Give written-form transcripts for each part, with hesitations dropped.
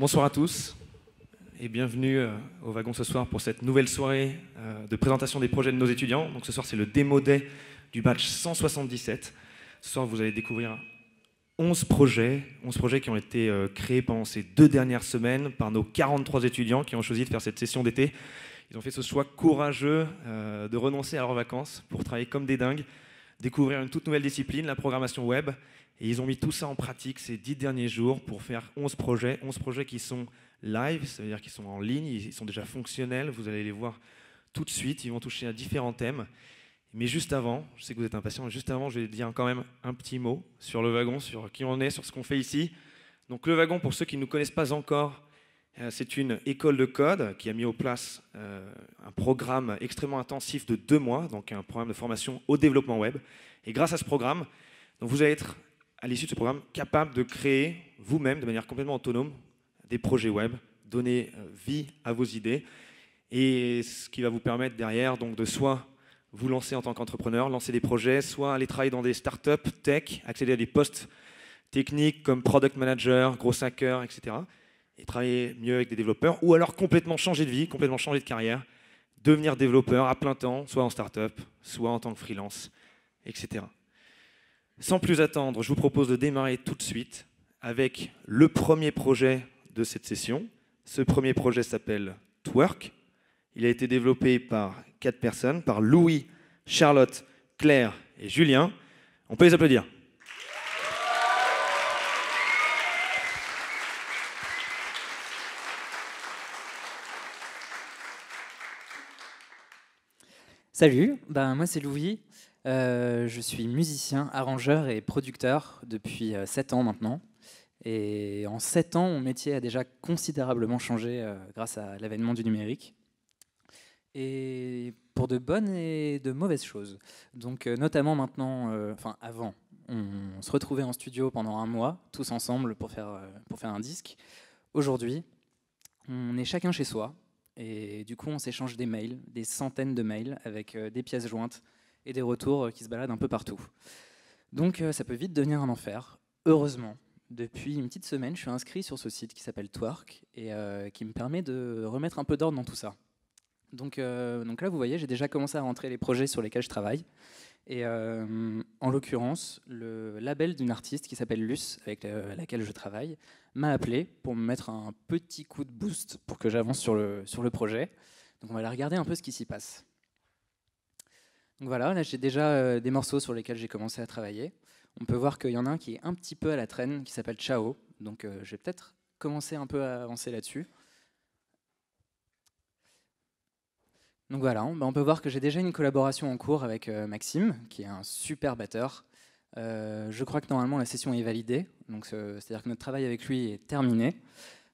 Bonsoir à tous et bienvenue au Wagon ce soir pour cette nouvelle soirée de présentation des projets de nos étudiants. Donc ce soir c'est le Demo Day du batch 177. Ce soir vous allez découvrir 11 projets qui ont été créés pendant ces 2 dernières semaines par nos 43 étudiants qui ont choisi de faire cette session d'été. Ils ont fait ce choix courageux de renoncer à leurs vacances pour travailler comme des dingues, découvrir une toute nouvelle discipline, la programmation web. Et ils ont mis tout ça en pratique ces 10 derniers jours pour faire 11 projets qui sont live, ça veut dire qu'ils sont en ligne, ils sont déjà fonctionnels, vous allez les voir tout de suite, ils vont toucher à différents thèmes. Mais juste avant, je sais que vous êtes impatients, juste avant, je vais dire quand même un petit mot sur le wagon, sur qui on est, sur ce qu'on fait ici. Donc le wagon, pour ceux qui ne nous connaissent pas encore, c'est une école de code qui a mis en place un programme extrêmement intensif de 2 mois, donc un programme de formation au développement web. Et grâce à ce programme, donc vous allez être, à l'issue de ce programme, capable de créer vous-même, de manière complètement autonome, des projets web, donner vie à vos idées, et ce qui va vous permettre derrière donc, de soit vous lancer en tant qu'entrepreneur, lancer des projets, soit aller travailler dans des startups tech, accéder à des postes techniques comme product manager, gros hacker, etc., et travailler mieux avec des développeurs, ou alors complètement changer de vie, complètement changer de carrière, devenir développeur à plein temps, soit en startup, soit en tant que freelance, etc. Sans plus attendre, je vous propose de démarrer tout de suite avec le premier projet de cette session. Ce premier projet s'appelle Twerk. Il a été développé par 4 personnes, par Louis, Charlotte, Claire et Julien. On peut les applaudir. Salut, moi c'est Louis. Je suis musicien, arrangeur et producteur depuis 7 ans maintenant. Et en 7 ans, mon métier a déjà considérablement changé grâce à l'avènement du numérique. Et pour de bonnes et de mauvaises choses. Donc notamment maintenant, avant, on se retrouvait en studio pendant 1 mois, tous ensemble pour faire un disque. Aujourd'hui, on est chacun chez soi. Et du coup, on s'échange des mails, des centaines de mails avec des pièces jointes et des retours qui se baladent un peu partout. Donc ça peut vite devenir un enfer. Heureusement, depuis une petite semaine, je suis inscrit sur ce site qui s'appelle Twerk et qui me permet de remettre un peu d'ordre dans tout ça. Donc là, vous voyez, j'ai déjà commencé à rentrer les projets sur lesquels je travaille. Et en l'occurrence, le label d'une artiste qui s'appelle Luce, avec laquelle je travaille, m'a appelé pour me mettre un petit coup de boost pour que j'avance sur le projet. Donc on va aller regarder un peu ce qui s'y passe. Donc voilà, là j'ai déjà des morceaux sur lesquels j'ai commencé à travailler. On peut voir qu'il y en a un qui est un petit peu à la traîne, qui s'appelle Ciao. Donc je vais peut-être commencer un peu à avancer là-dessus. Donc voilà, on peut voir que j'ai déjà une collaboration en cours avec Maxime, qui est un super batteur. Je crois que normalement la session est validée, donc c'est-à-dire que notre travail avec lui est terminé.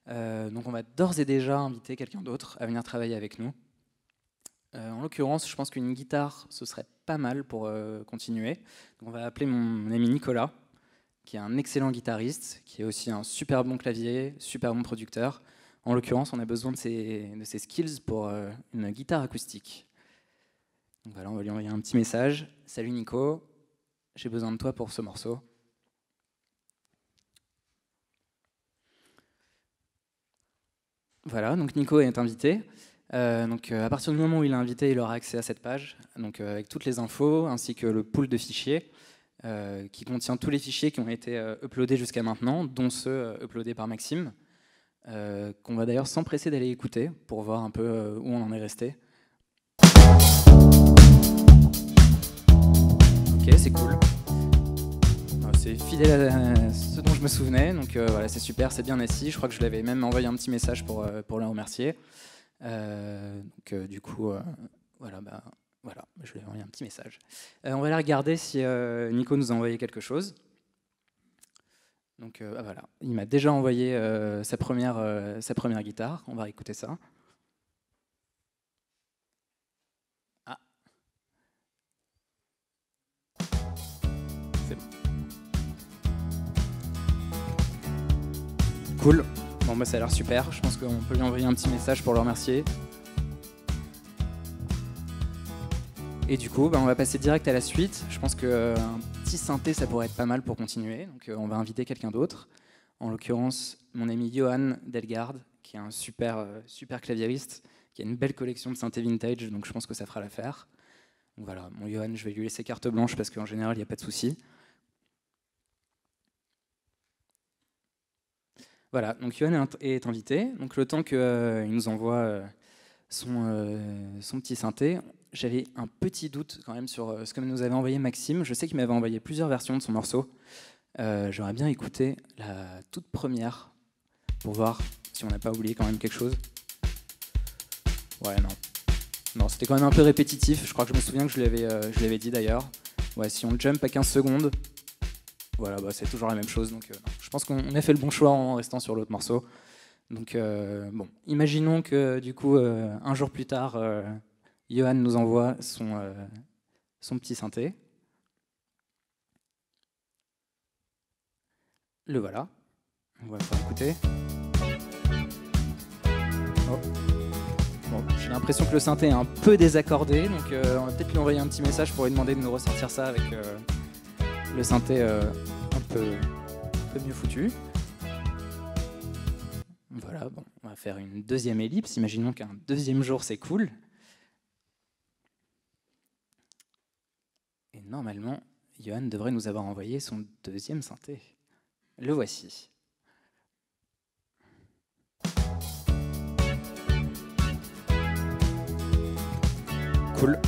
Donc on va d'ores et déjà inviter quelqu'un d'autre à venir travailler avec nous. En l'occurrence, je pense qu'une guitare, ce serait pas mal pour continuer. Donc on va appeler mon ami Nicolas, qui est un excellent guitariste, qui est aussi un super bon clavier, super bon producteur. En l'occurrence, on a besoin de ses skills pour une guitare acoustique. Donc voilà, on va lui envoyer un petit message. Salut Nico, j'ai besoin de toi pour ce morceau. Voilà, donc Nico est invité. À partir du moment où il est invité, il aura accès à cette page, donc avec toutes les infos, ainsi que le pool de fichiers, qui contient tous les fichiers qui ont été uploadés jusqu'à maintenant, dont ceux uploadés par Maxime. Qu'on va d'ailleurs s'empresser d'aller écouter pour voir un peu où on en est resté. Ok, c'est cool. C'est fidèle à ce dont je me souvenais, donc voilà, c'est super, c'est bien assis. Je crois que je l'avais même envoyé un petit message pour le remercier. Du coup, voilà, je lui ai envoyé un petit message. On va aller regarder si Nico nous a envoyé quelque chose. Donc voilà, il m'a déjà envoyé sa première guitare. On va écouter ça. Ah. C'est bon. Cool. Bon, ça a l'air super. Je pense qu'on peut lui envoyer un petit message pour le remercier. Et du coup, on va passer direct à la suite. Je pense qu'un petit synthé, ça pourrait être pas mal pour continuer. Donc on va inviter quelqu'un d'autre. En l'occurrence, mon ami Johan Delgarde, qui est un super claviériste, qui a une belle collection de synthés vintage, donc je pense que ça fera l'affaire. Donc voilà, mon Johan, je vais lui laisser carte blanche parce qu'en général, il n'y a pas de souci. Voilà, donc Johan est invité. Donc le temps qu'il nous envoie son petit synthé, j'avais un petit doute quand même sur ce que nous avait envoyé Maxime. Je sais qu'il m'avait envoyé plusieurs versions de son morceau. J'aurais bien écouté la toute première pour voir si on n'a pas oublié quand même quelque chose. Ouais, non. Non, c'était quand même un peu répétitif. Je crois que je me souviens que je l'avais dit d'ailleurs. Ouais, si on jump à 15 secondes, voilà, bah, c'est toujours la même chose. Donc, non. Je pense qu'on a fait le bon choix en restant sur l'autre morceau. Donc, bon, imaginons que du coup, un jour plus tard, Johan nous envoie son petit synthé. Le voilà. On va pouvoir écouter. Oh. Bon, j'ai l'impression que le synthé est un peu désaccordé, donc on va peut-être lui envoyer un petit message pour lui demander de nous ressortir ça avec le synthé un peu mieux foutu. Voilà, bon, on va faire une deuxième ellipse. Imaginons qu'un deuxième jour, c'est cool. Et normalement, Johan devrait nous avoir envoyé son deuxième synthé. Le voici. Cool.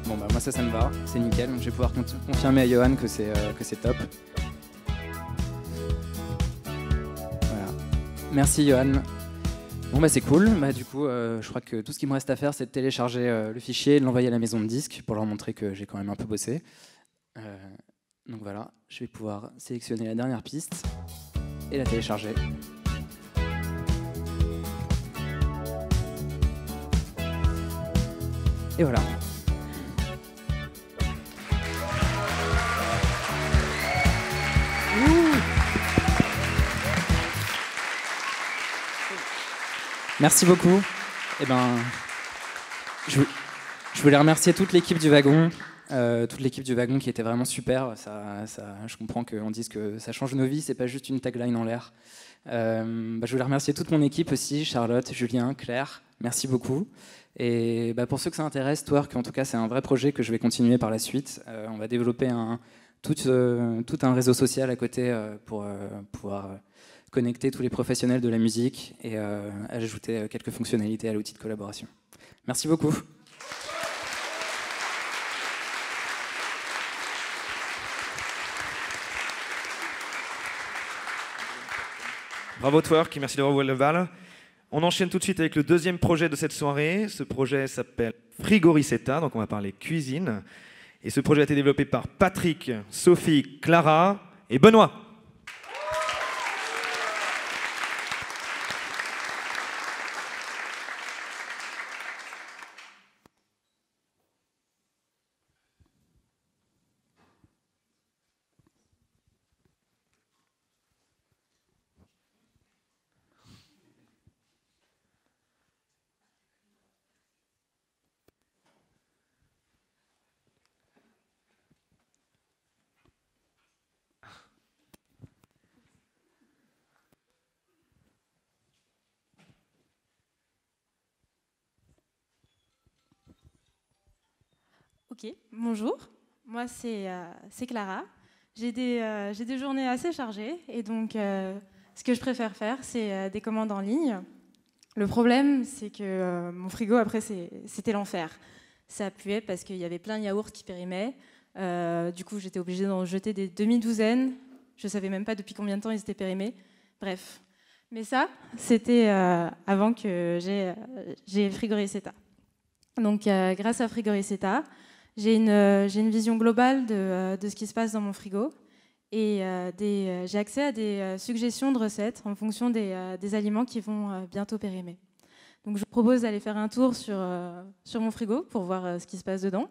Bon bah moi ça me va, c'est nickel. Donc je vais pouvoir confirmer à Johan que c'est top. Voilà. Merci Johan. Bon bah c'est cool. Bah du coup je crois que tout ce qu'il me reste à faire c'est de télécharger le fichier et de l'envoyer à la maison de disques pour leur montrer que j'ai quand même un peu bossé. Donc voilà, je vais pouvoir sélectionner la dernière piste et la télécharger. Et voilà. Merci beaucoup. Eh ben, je voulais remercier toute l'équipe du wagon. Qui était vraiment super. Je comprends qu'on dise que ça change nos vies, c'est pas juste une tagline en l'air. Je voulais remercier toute mon équipe aussi, Charlotte, Julien, Claire, merci beaucoup. Et pour ceux que ça intéresse, Twerk, en tout cas, c'est un vrai projet que je vais continuer par la suite. On va développer tout un réseau social à côté pour pouvoir connecter tous les professionnels de la musique et ajouter quelques fonctionnalités à l'outil de collaboration. Merci beaucoup. Bravo Twerk, merci d'avoir ouvert le bal. On enchaîne tout de suite avec le deuxième projet de cette soirée. Ce projet s'appelle Frigoricetta, donc on va parler cuisine. Et ce projet a été développé par Patrick, Sophie, Clara et Benoît. Ok, bonjour, moi c'est Clara. J'ai des journées assez chargées et donc ce que je préfère faire c'est des commandes en ligne. Le problème c'est que mon frigo après c'était l'enfer. Ça puait parce qu'il y avait plein de yaourts qui périmaient. Du coup j'étais obligée d'en jeter des demi-douzaines. Je ne savais même pas depuis combien de temps ils étaient périmés. Bref, mais ça c'était avant que j'ai Frigoricetta. Donc grâce à Frigoricetta, j'ai une vision globale de ce qui se passe dans mon frigo et j'ai accès à des suggestions de recettes en fonction des aliments qui vont bientôt périmer. Donc je vous propose d'aller faire un tour sur mon frigo pour voir ce qui se passe dedans.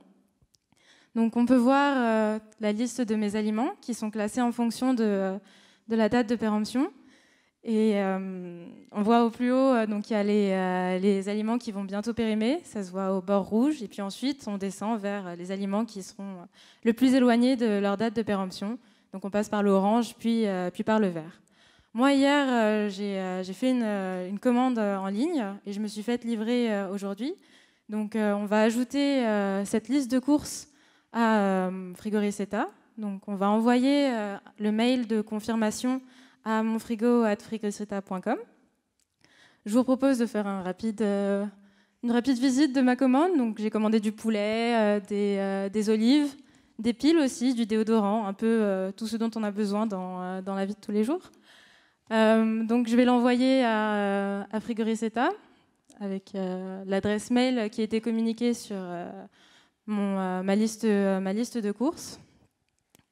Donc on peut voir la liste de mes aliments qui sont classés en fonction de la date de péremption. Et on voit au plus haut, donc il y a les aliments qui vont bientôt périmer, ça se voit au bord rouge, et puis ensuite on descend vers les aliments qui seront le plus éloignés de leur date de péremption. Donc on passe par l'orange, puis par le vert. Moi, hier, j'ai fait une commande en ligne et je me suis faite livrer aujourd'hui. Donc, on va ajouter cette liste de courses à Frigoricetta. Donc, on va envoyer le mail de confirmation à monfrigo@frigoricetta.com. Je vous propose de faire une rapide visite de ma commande. Donc, j'ai commandé du poulet, des olives, des piles aussi, du déodorant, un peu tout ce dont on a besoin dans la vie de tous les jours. Donc, je vais l'envoyer à Frigoricetta avec l'adresse mail qui a été communiquée sur ma liste de courses.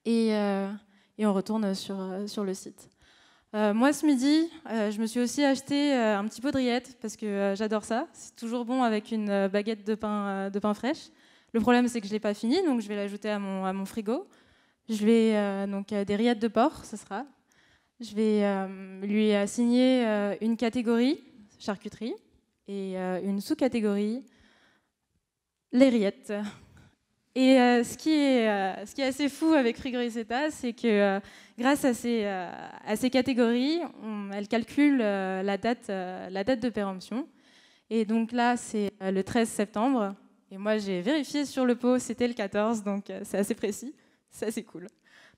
Et on retourne sur le site. Moi, ce midi, je me suis aussi acheté un petit pot de rillettes parce que j'adore ça. C'est toujours bon avec une baguette de pain fraîche. Le problème, c'est que je ne l'ai pas fini, donc je vais l'ajouter à mon frigo. Je vais donc des rillettes de porc, ce sera. Je vais lui assigner une catégorie, charcuterie, et une sous-catégorie, les rillettes. Et ce qui est assez fou avec Frigoricetta, c'est que grâce à ces catégories, elle calcule la date de péremption. Et donc là, c'est le 13 septembre. Et moi, j'ai vérifié sur le pot, c'était le 14, donc c'est assez précis. C'est assez cool.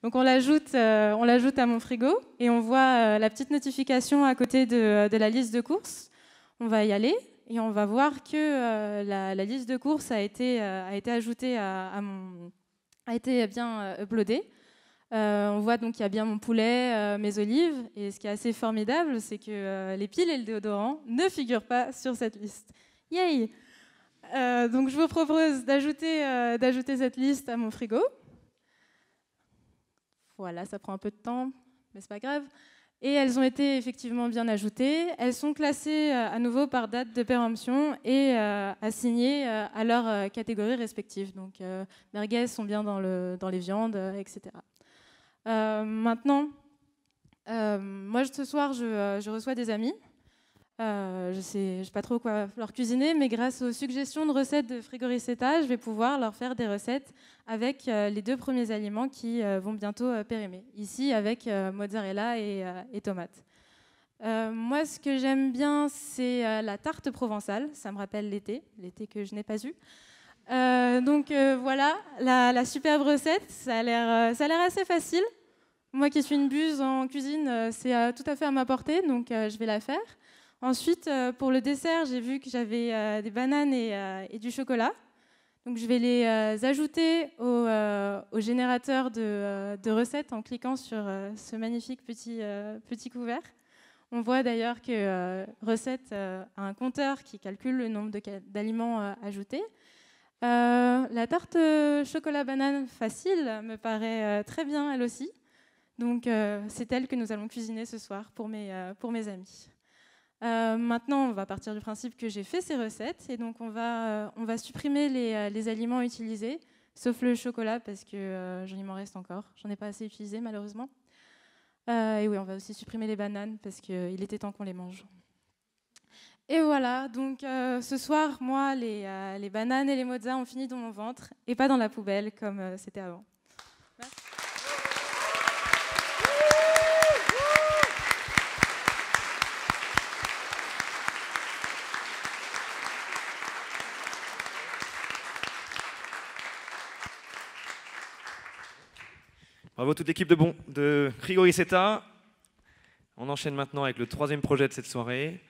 Donc on l'ajoute à mon frigo et on voit la petite notification à côté de la liste de courses. On va y aller. Et on va voir que la liste de courses a été ajoutée a été bien uploadée. On voit donc qu'il y a bien mon poulet, mes olives. Et ce qui est assez formidable, c'est que les piles et le déodorant ne figurent pas sur cette liste. Yay! Donc je vous propose d'ajouter cette liste à mon frigo. Voilà, ça prend un peu de temps, mais c'est pas grave. Et elles ont été effectivement bien ajoutées. Elles sont classées à nouveau par date de péremption et assignées à leurs catégories respectives. Donc, merguez sont bien dans les viandes, etc. Maintenant, moi, ce soir, je reçois des amis. Je sais pas trop quoi leur cuisiner, mais grâce aux suggestions de recettes de Frigoricetta, je vais pouvoir leur faire des recettes avec les 2 premiers aliments qui vont bientôt périmer. Ici, avec mozzarella et tomates. Moi, ce que j'aime bien, c'est la tarte provençale. Ça me rappelle l'été que je n'ai pas eu. Donc voilà, la superbe recette. Ça a l'air assez facile. Moi qui suis une buse en cuisine, c'est tout à fait à ma portée, donc je vais la faire. Ensuite, pour le dessert, j'ai vu que j'avais des bananes et du chocolat. Donc, je vais les ajouter au générateur de recettes en cliquant sur ce magnifique petit couvert. On voit d'ailleurs que Recette a un compteur qui calcule le nombre d'aliments ajoutés. La tarte chocolat-banane facile me paraît très bien, elle aussi. Donc, c'est elle que nous allons cuisiner ce soir pour mes amis. Maintenant, on va partir du principe que j'ai fait ces recettes et donc on va supprimer les aliments utilisés, sauf le chocolat parce que il m'en reste encore. J'en ai pas assez utilisé malheureusement. Et oui, on va aussi supprimer les bananes parce qu'il était temps qu'on les mange. Et voilà, donc ce soir, moi, les bananes et les mozzas ont fini dans mon ventre et pas dans la poubelle comme c'était avant. Merci. Bravo toute l'équipe de Frigoricetta. On enchaîne maintenant avec le 3e projet de cette soirée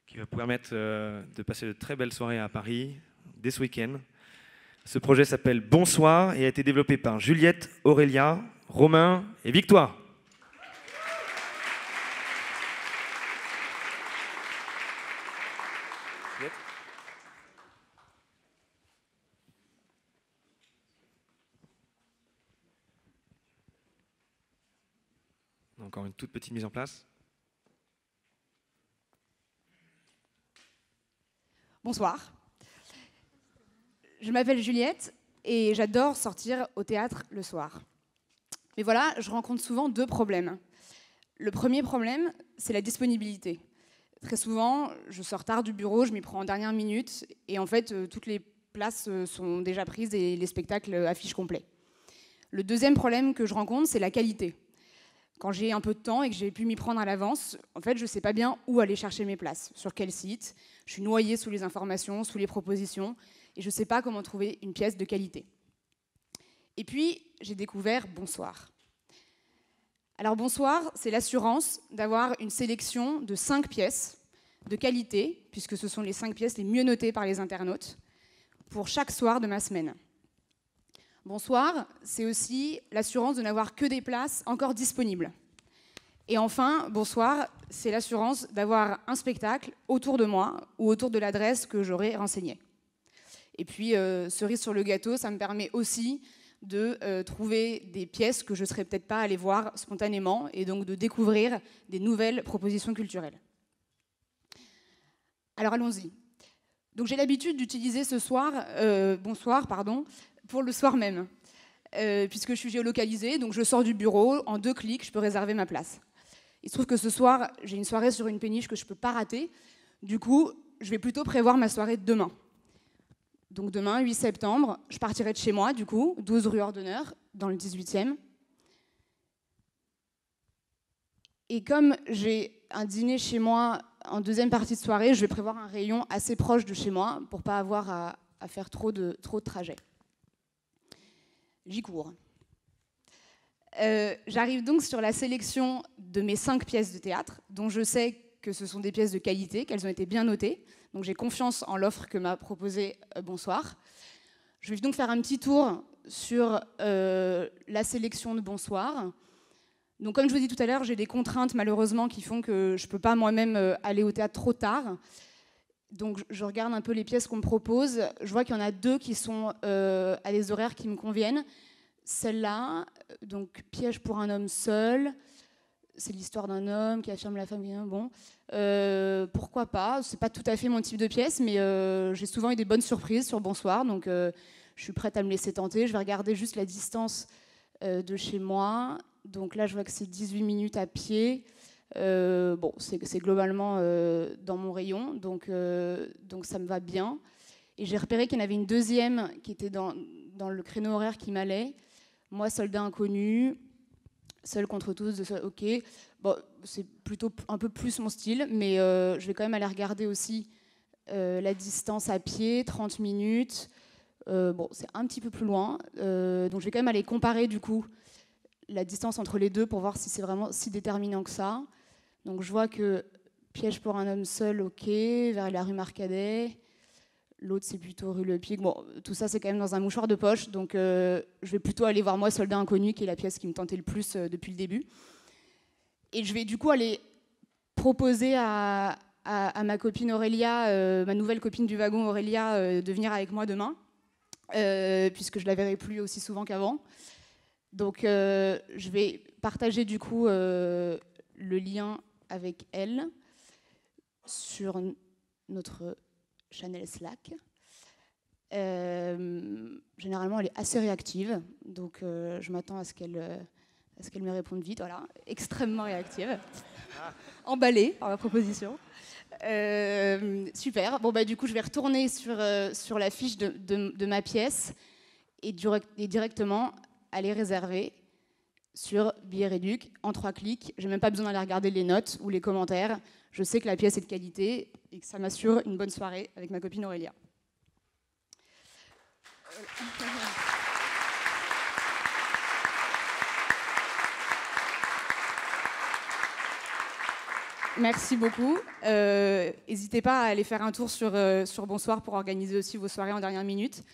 qui va vous permettre de passer de très belles soirées à Paris dès ce week-end. Ce projet s'appelle Bonsoir et a été développé par Juliette, Aurélia, Romain et Victoire. Encore une toute petite mise en place. Bonsoir. Je m'appelle Juliette et j'adore sortir au théâtre le soir. Mais voilà, je rencontre souvent 2 problèmes. Le premier problème, c'est la disponibilité. Très souvent, je sors tard du bureau, je m'y prends en dernière minute et en fait, toutes les places sont déjà prises et les spectacles affichent complet. Le deuxième problème que je rencontre, c'est la qualité. Quand j'ai un peu de temps et que j'ai pu m'y prendre à l'avance, en fait, je ne sais pas bien où aller chercher mes places, sur quel site. Je suis noyée sous les informations, sous les propositions, et je ne sais pas comment trouver une pièce de qualité. Et puis, j'ai découvert Bonsoir. Alors Bonsoir, c'est l'assurance d'avoir une sélection de 5 pièces de qualité, puisque ce sont les 5 pièces les mieux notées par les internautes, pour chaque soir de ma semaine. Bonsoir, c'est aussi l'assurance de n'avoir que des places encore disponibles. Et enfin, Bonsoir, c'est l'assurance d'avoir un spectacle autour de moi ou autour de l'adresse que j'aurai renseignée. Et puis, cerise sur le gâteau, ça me permet aussi de trouver des pièces que je ne serais peut-être pas allée voir spontanément et donc de découvrir des nouvelles propositions culturelles. Alors allons-y. Donc j'ai l'habitude d'utiliser Bonsoir, pour le soir même, puisque je suis géolocalisée, donc je sors du bureau, en 2 clics, je peux réserver ma place. Il se trouve que ce soir, j'ai une soirée sur une péniche que je ne peux pas rater, du coup, je vais plutôt prévoir ma soirée de demain. Donc demain, 8 septembre, je partirai de chez moi, du coup, 12 rue Ordonneur, dans le 18e. Et comme j'ai un dîner chez moi en deuxième partie de soirée, je vais prévoir un rayon assez proche de chez moi pour ne pas avoir à faire trop de trajets. J'y cours. J'arrive donc sur la sélection de mes 5 pièces de théâtre, dont je sais que ce sont des pièces de qualité, qu'elles ont été bien notées. Donc j'ai confiance en l'offre que m'a proposée Bonsoir. Je vais donc faire un petit tour sur la sélection de Bonsoir. Donc comme je vous dis tout à l'heure, j'ai des contraintes malheureusement qui font que je ne peux pas moi-même aller au théâtre trop tard. Donc je regarde un peu les pièces qu'on me propose. Je vois qu'il y en a 2 qui sont à des horaires qui me conviennent. Celle-là, donc Piège pour un homme seul, c'est l'histoire d'un homme qui affirme la femme. Bon, pourquoi pas? C'est pas tout à fait mon type de pièce, mais j'ai souvent eu des bonnes surprises sur Bonsoir, donc je suis prête à me laisser tenter. Je vais regarder juste la distance de chez moi. Donc là, je vois que c'est 18 minutes à pied. Bon, c'est globalement dans mon rayon, donc ça me va bien. Et j'ai repéré qu'il y en avait une deuxième qui était dans le créneau horaire qui m'allait. Moi, Soldat inconnu, Seul contre tous, ok. Bon, c'est plutôt un peu plus mon style, mais je vais quand même aller regarder aussi la distance à pied, 30 minutes. Bon, c'est un petit peu plus loin, donc je vais quand même aller comparer du coup la distance entre les deux pour voir si c'est vraiment si déterminant que ça. Donc je vois que Piège pour un homme seul, ok, vers la rue Marcadet. L'autre, c'est plutôt rue Le Pic. Bon, tout ça, c'est quand même dans un mouchoir de poche. Donc je vais plutôt aller voir moi Soldat inconnu, qui est la pièce qui me tentait le plus depuis le début. Et je vais du coup aller proposer à ma copine Aurélia, ma nouvelle copine du wagon Aurélia, de venir avec moi demain, puisque je la verrai plus aussi souvent qu'avant. Donc je vais partager du coup le lien avec elle sur notre channel Slack. Généralement, elle est assez réactive, donc je m'attends à ce qu'elle me réponde vite. Voilà, extrêmement réactive, emballée par ma proposition. Super. Bon bah du coup, je vais retourner sur la fiche de ma pièce et directement aller réserver sur Billet Réduc en 3 clics. J'ai même pas besoin d'aller regarder les notes ou les commentaires. Je sais que la pièce est de qualité et que ça m'assure une bonne soirée avec ma copine Aurélia. Merci beaucoup. N'hésitez pas à aller faire un tour sur Bonsoir pour organiser aussi vos soirées en dernière minute.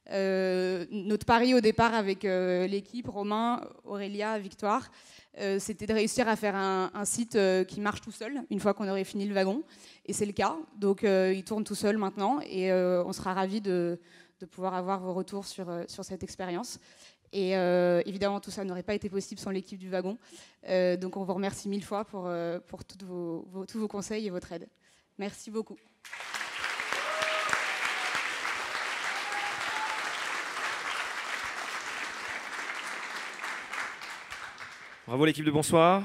Notre pari au départ avec l'équipe, Romain, Aurélia, Victoire, c'était de réussir à faire un site qui marche tout seul une fois qu'on aurait fini le wagon. Et c'est le cas. Donc il tourne tout seul maintenant et on sera ravis de pouvoir avoir vos retours sur cette expérience. Et évidemment, tout ça n'aurait pas été possible sans l'équipe du wagon. Donc on vous remercie 1000 fois pour tous vos conseils et votre aide. Merci beaucoup. Bravo l'équipe de Bonsoir.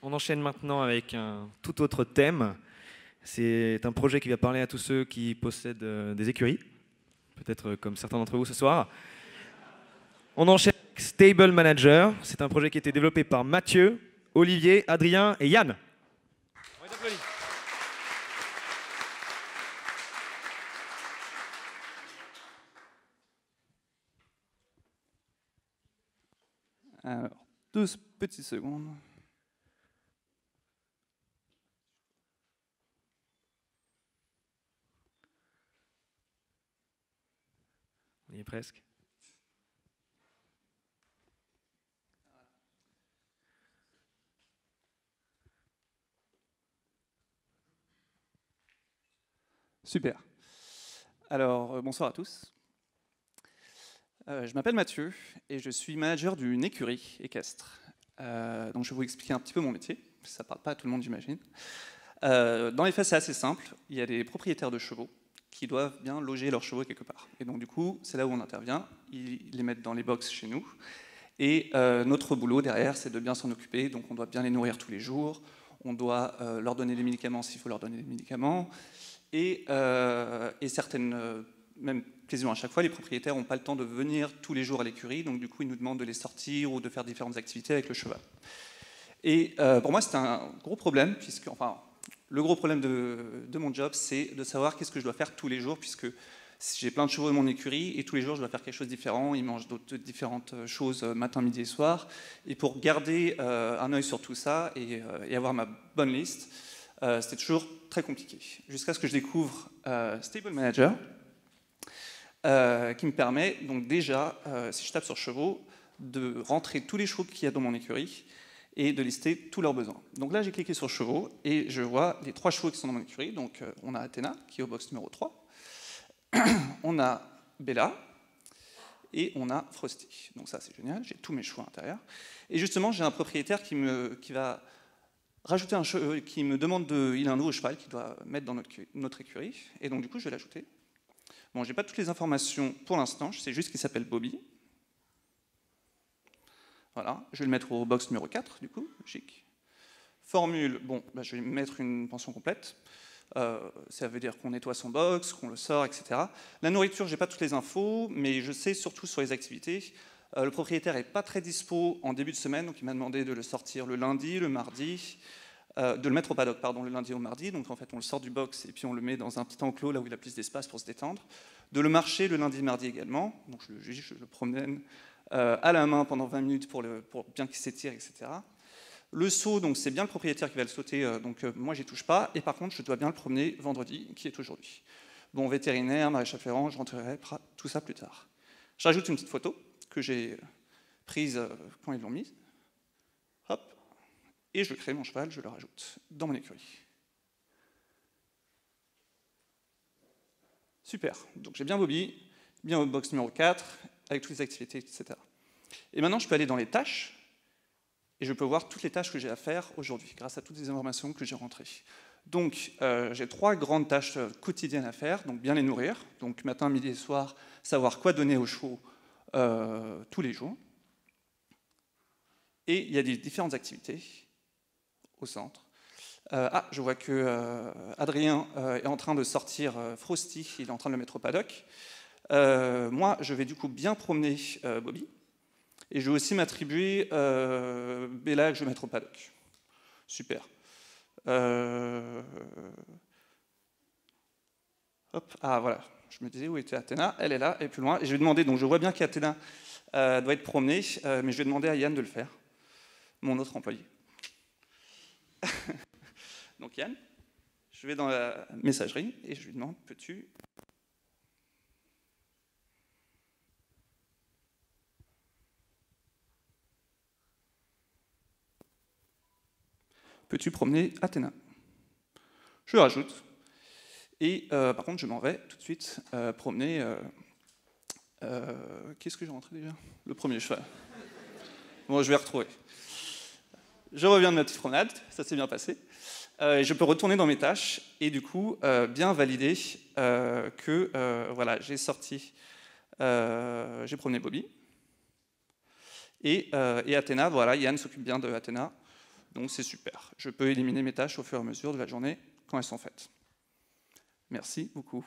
On enchaîne maintenant avec un tout autre thème. C'est un projet qui va parler à tous ceux qui possèdent des écuries, peut-être comme certains d'entre vous ce soir. On enchaîne avec Stable Manager. C'est un projet qui a été développé par Mathieu, Olivier, Adrien et Yann. On les applaudit. Alors, 2 petites secondes. On y est presque. Super. Alors, bonsoir à tous. Je m'appelle Mathieu et je suis manager d'une écurie équestre. Donc je vais vous expliquer un petit peu mon métier, ça ne parle pas à tout le monde j'imagine. Dans les faits c'est assez simple, il y a des propriétaires de chevaux qui doivent bien loger leurs chevaux quelque part. Et donc du coup c'est là où on intervient, ils les mettent dans les box chez nous. Et notre boulot derrière c'est de bien s'en occuper, donc on doit bien les nourrir tous les jours, on doit leur donner des médicaments s'il faut leur donner des médicaments, et certaines... même quasiment à chaque fois, les propriétaires n'ont pas le temps de venir tous les jours à l'écurie, donc du coup, ils nous demandent de les sortir ou de faire différentes activités avec le cheval. Et pour moi, c'est un gros problème, puisque, enfin, le gros problème de mon job, c'est de savoir qu'est-ce que je dois faire tous les jours, puisque j'ai plein de chevaux dans mon écurie, et tous les jours, je dois faire quelque chose de différent, ils mangent différentes choses matin, midi et soir, et pour garder un œil sur tout ça et avoir ma bonne liste, c'était toujours très compliqué. Jusqu'à ce que je découvre Stable Manager, qui me permet donc déjà, si je tape sur chevaux, de rentrer tous les chevaux qu'il y a dans mon écurie et de lister tous leurs besoins. Donc là, j'ai cliqué sur chevaux et je vois les 3 chevaux qui sont dans mon écurie. Donc on a Athéna, qui est au box numéro 3. On a Bella et on a Frosty. Donc ça, c'est génial, j'ai tous mes chevaux à l'intérieur. Et justement, j'ai un propriétaire qui va rajouter un cheval, qui me demande il a un nouveau cheval qu'il doit mettre dans notre écurie. Et donc du coup, je vais l'ajouter. Bon, je n'ai pas toutes les informations pour l'instant, je sais juste qu'il s'appelle Bobby. Voilà, je vais le mettre au box numéro 4, du coup, chic. Formule, bon, bah, je vais mettre une pension complète. Ça veut dire qu'on nettoie son box, qu'on le sort, etc. La nourriture, je n'ai pas toutes les infos, mais je sais surtout sur les activités. Le propriétaire n'est pas très dispo en début de semaine, donc il m'a demandé de le sortir le lundi, le mardi, de le mettre au paddock, pardon, le lundi au mardi. Donc en fait, on le sort du box et puis on le met dans un petit enclos là où il a plus d'espace pour se détendre. De le marcher le lundi, mardi également. Donc je le promène à la main pendant 20 minutes pour bien qu'il s'étire, etc. Le saut, donc c'est bien le propriétaire qui va le sauter, donc moi j'y touche pas. Et par contre, je dois bien le promener vendredi, qui est aujourd'hui. Bon, vétérinaire, maréchal ferrant, je rentrerai tout ça plus tard. Je rajoute une petite photo que j'ai prise quand ils l'ont mise. Hop. Et je crée mon cheval, je le rajoute dans mon écurie. Super, donc j'ai bien Bobby, bien au box numéro 4, avec toutes les activités, etc. Et maintenant, je peux aller dans les tâches, et je peux voir toutes les tâches que j'ai à faire aujourd'hui, grâce à toutes les informations que j'ai rentrées. Donc, j'ai 3 grandes tâches quotidiennes à faire, donc bien les nourrir, donc matin, midi et soir, savoir quoi donner aux chevaux tous les jours. Et il y a des différentes activités au centre. Je vois que Adrien est en train de sortir Frosty, il est en train de le mettre au paddock. Moi, je vais du coup bien promener Bobby, et je vais aussi m'attribuer Bella que je vais mettre au paddock. Super. Hop, voilà, je me disais où était Athéna, elle est là, elle est plus loin, et je vais demander, donc je vois bien qu'Athéna doit être promenée, mais je vais demander à Yann de le faire, mon autre employé. Donc Yann, je vais dans la messagerie et je lui demande, peux-tu promener Athéna? Je le rajoute. Et par contre, je m'en vais tout de suite promener... Qu'est-ce que j'ai rentré déjà? Le premier cheval. Bon, je vais retrouver. Je reviens de ma petite promenade, ça s'est bien passé. Je peux retourner dans mes tâches et du coup bien valider que voilà, j'ai promené Bobby. Et Athéna, voilà, Yann s'occupe bien de Athéna, donc c'est super. Je peux éliminer mes tâches au fur et à mesure de la journée quand elles sont faites. Merci beaucoup.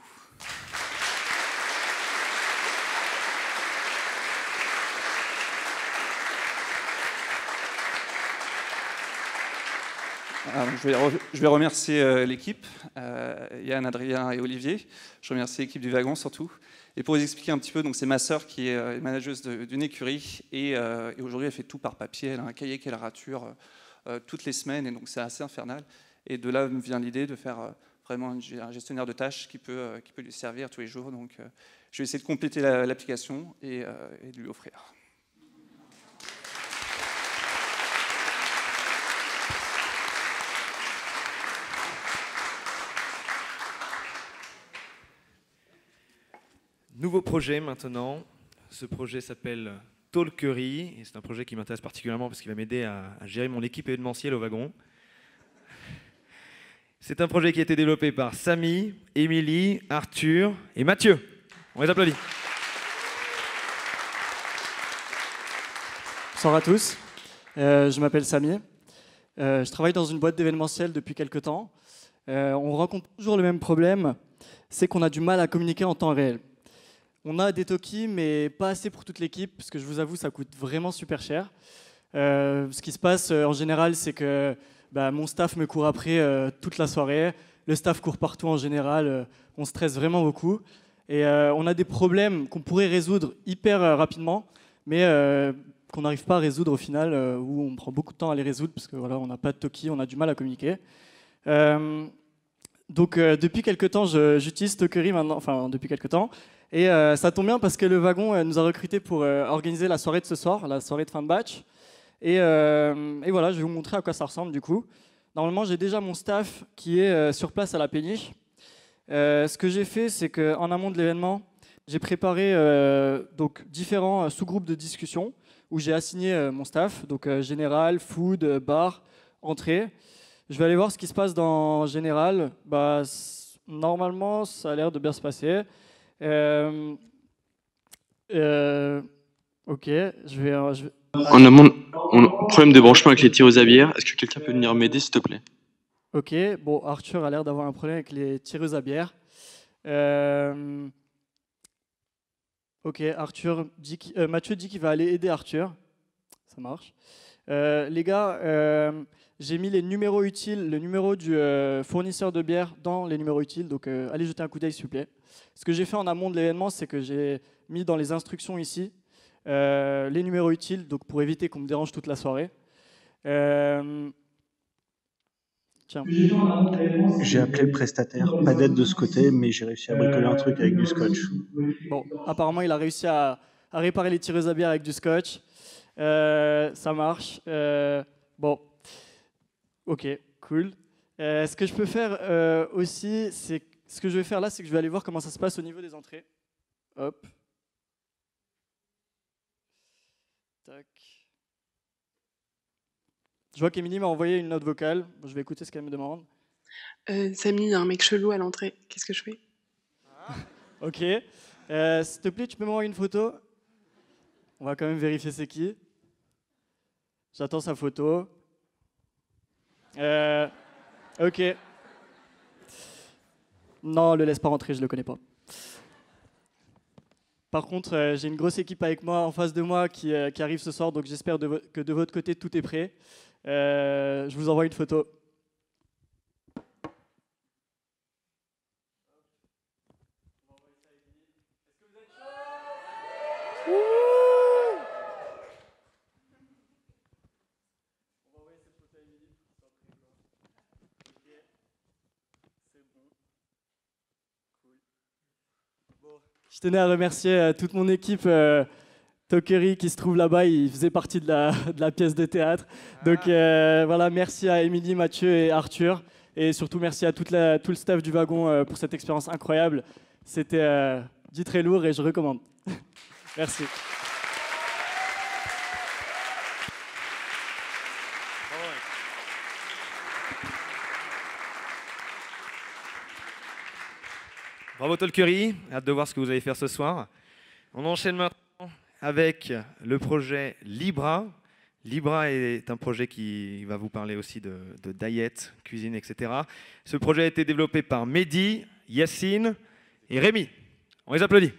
Je vais remercier l'équipe, Yann, Adrien et Olivier. Je remercie l'équipe du wagon surtout. Et pour vous expliquer un petit peu, donc c'est ma sœur qui est manageuse d'une écurie et aujourd'hui elle fait tout par papier. Elle a un cahier qu'elle rature toutes les semaines et donc c'est assez infernal. Et de là me vient l'idée de faire vraiment un gestionnaire de tâches qui peut lui servir tous les jours. Donc je vais essayer de compléter l'application et de lui offrir. Nouveau projet maintenant. Ce projet s'appelle Talkery et c'est un projet qui m'intéresse particulièrement parce qu'il va m'aider à gérer mon équipe événementielle au wagon. C'est un projet qui a été développé par Samy, Émilie, Arthur et Mathieu. On les applaudit. Bonsoir à tous, je m'appelle Samy. Je travaille dans une boîte d'événementiel depuis quelques temps. On rencontre toujours le même problème, c'est qu'on a du mal à communiquer en temps réel. On a des talkies, mais pas assez pour toute l'équipe, parce que je vous avoue, ça coûte vraiment super cher. Ce qui se passe en général, c'est que mon staff me court après toute la soirée. Le staff court partout en général. On stresse vraiment beaucoup. Et on a des problèmes qu'on pourrait résoudre hyper rapidement, mais qu'on n'arrive pas à résoudre au final, où on prend beaucoup de temps à les résoudre, parce que voilà, on n'a pas de talkie, on a du mal à communiquer. Donc depuis quelques temps, j'utilise Talkery maintenant, enfin depuis quelques temps. Et ça tombe bien parce que le wagon nous a recrutés pour organiser la soirée de ce soir, la soirée de fin de batch. Et voilà, je vais vous montrer à quoi ça ressemble du coup. Normalement, j'ai déjà mon staff qui est sur place à la péniche. Ce que j'ai fait, c'est qu'en amont de l'événement, j'ai préparé donc différents sous-groupes de discussion où j'ai assigné mon staff, donc général, food, bar, entrée. Je vais aller voir ce qui se passe dans général. Normalement, ça a l'air de bien se passer. Ok, je vais... On a problème de branchement avec les tireuses à bière. Est-ce que quelqu'un peut venir m'aider, s'il te plaît? Ok, bon, Arthur a l'air d'avoir un problème avec les tireuses à bière. Ok, Mathieu dit qu'il va aller aider Arthur. Ça marche. Les gars, j'ai mis les numéros utiles, le numéro du fournisseur de bière dans les numéros utiles. Donc, allez jeter un coup d'œil, s'il vous plaît. Ce que j'ai fait en amont de l'événement, c'est que j'ai mis dans les instructions ici les numéros utiles, donc pour éviter qu'on me dérange toute la soirée. Tiens. J'ai appelé le prestataire, pas d'aide de ce côté, mais j'ai réussi à bricoler un truc avec du scotch. Bon, apparemment, il a réussi à réparer les tireuses à bière avec du scotch. Ça marche. Bon, ok, cool. Ce que je peux faire aussi, c'est ce que je vais faire là, c'est que je vais aller voir comment ça se passe au niveau des entrées. Hop. Tac. Je vois qu'Emilie m'a envoyé une note vocale. Je vais écouter ce qu'elle me demande. Samy, il y a un mec chelou à l'entrée. Qu'est-ce que je fais? Ok. S'il te plaît, tu peux m'envoyer une photo? On va quand même vérifier c'est qui. J'attends sa photo. Ok. Non, le laisse pas rentrer, je le connais pas. Par contre, j'ai une grosse équipe avec moi, en face de moi, qui arrive ce soir, donc j'espère que de votre côté, tout est prêt. Je vous envoie une photo. Je tenais à remercier toute mon équipe Talkery qui se trouve là-bas. Il faisait partie de la pièce de théâtre. Donc voilà, merci à Émilie, Mathieu et Arthur. Et surtout, merci à tout le staff du wagon pour cette expérience incroyable. C'était dit très lourd et je recommande. Merci. Bravo Talkery, hâte de voir ce que vous allez faire ce soir. On enchaîne maintenant avec le projet Libra. Libra est un projet qui va vous parler aussi de diet, cuisine, etc. Ce projet a été développé par Mehdi, Yacine et Rémi. On les applaudit.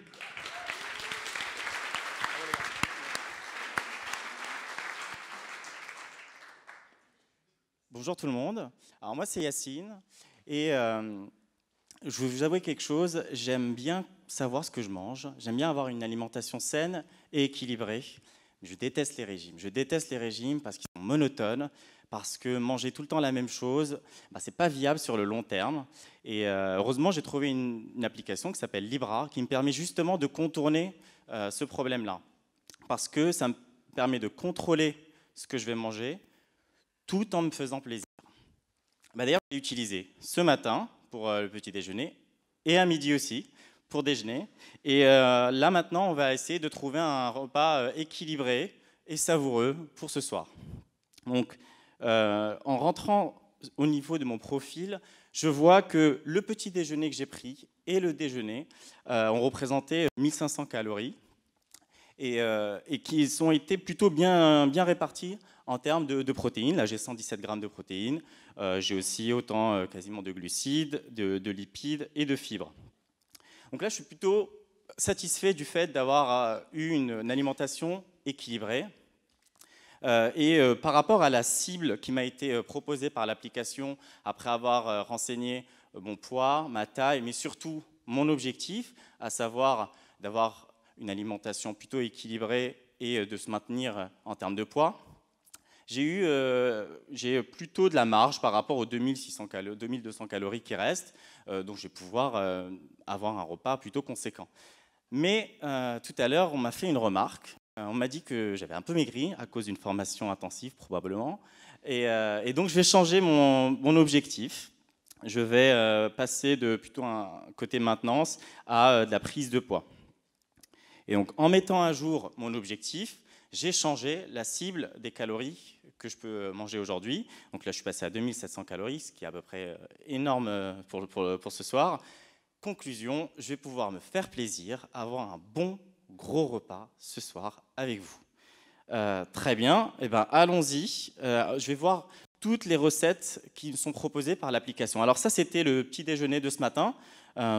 bonjour tout le monde. Alors moi c'est Yacine et je vais vous avouer quelque chose, j'aime bien savoir ce que je mange, j'aime bien avoir une alimentation saine et équilibrée. Je déteste les régimes. Je déteste les régimes parce qu'ils sont monotones, parce que manger tout le temps la même chose, c'est pas viable sur le long terme. Et heureusement, j'ai trouvé une application qui s'appelle Libra, qui me permet justement de contourner ce problème-là. Parce que ça me permet de contrôler ce que je vais manger, tout en me faisant plaisir. D'ailleurs, je l'ai utilisé ce matin pour le petit déjeuner, et à midi aussi, pour déjeuner. Et là, maintenant, on va essayer de trouver un repas équilibré et savoureux pour ce soir. Donc, en rentrant au niveau de mon profil, je vois que le petit déjeuner que j'ai pris et le déjeuner ont représenté 1500 calories et qui ont été plutôt bien répartis en termes de protéines. Là, j'ai 117 grammes de protéines. J'ai aussi autant quasiment de glucides, de lipides et de fibres. Donc là, je suis plutôt satisfait du fait d'avoir eu une alimentation équilibrée. Par rapport à la cible qui m'a été proposée par l'application, après avoir renseigné mon poids, ma taille, mais surtout mon objectif, à savoir d'avoir une alimentation plutôt équilibrée et de se maintenir en termes de poids, j'ai plutôt de la marge par rapport aux 2200 calories qui restent, donc je vais pouvoir avoir un repas plutôt conséquent. Mais tout à l'heure, on m'a fait une remarque. On m'a dit que j'avais un peu maigri à cause d'une formation intensive, probablement. Et donc, je vais changer mon objectif. Je vais passer de plutôt un côté maintenance à de la prise de poids. Et donc, en mettant à jour mon objectif, j'ai changé la cible des calories que je peux manger aujourd'hui. Donc là, je suis passé à 2700 calories, ce qui est à peu près énorme pour ce soir. Conclusion, je vais pouvoir me faire plaisir, avoir un bon gros repas ce soir avec vous. Très bien, eh ben, allons-y. Je vais voir toutes les recettes qui me sont proposées par l'application. Alors ça, c'était le petit déjeuner de ce matin.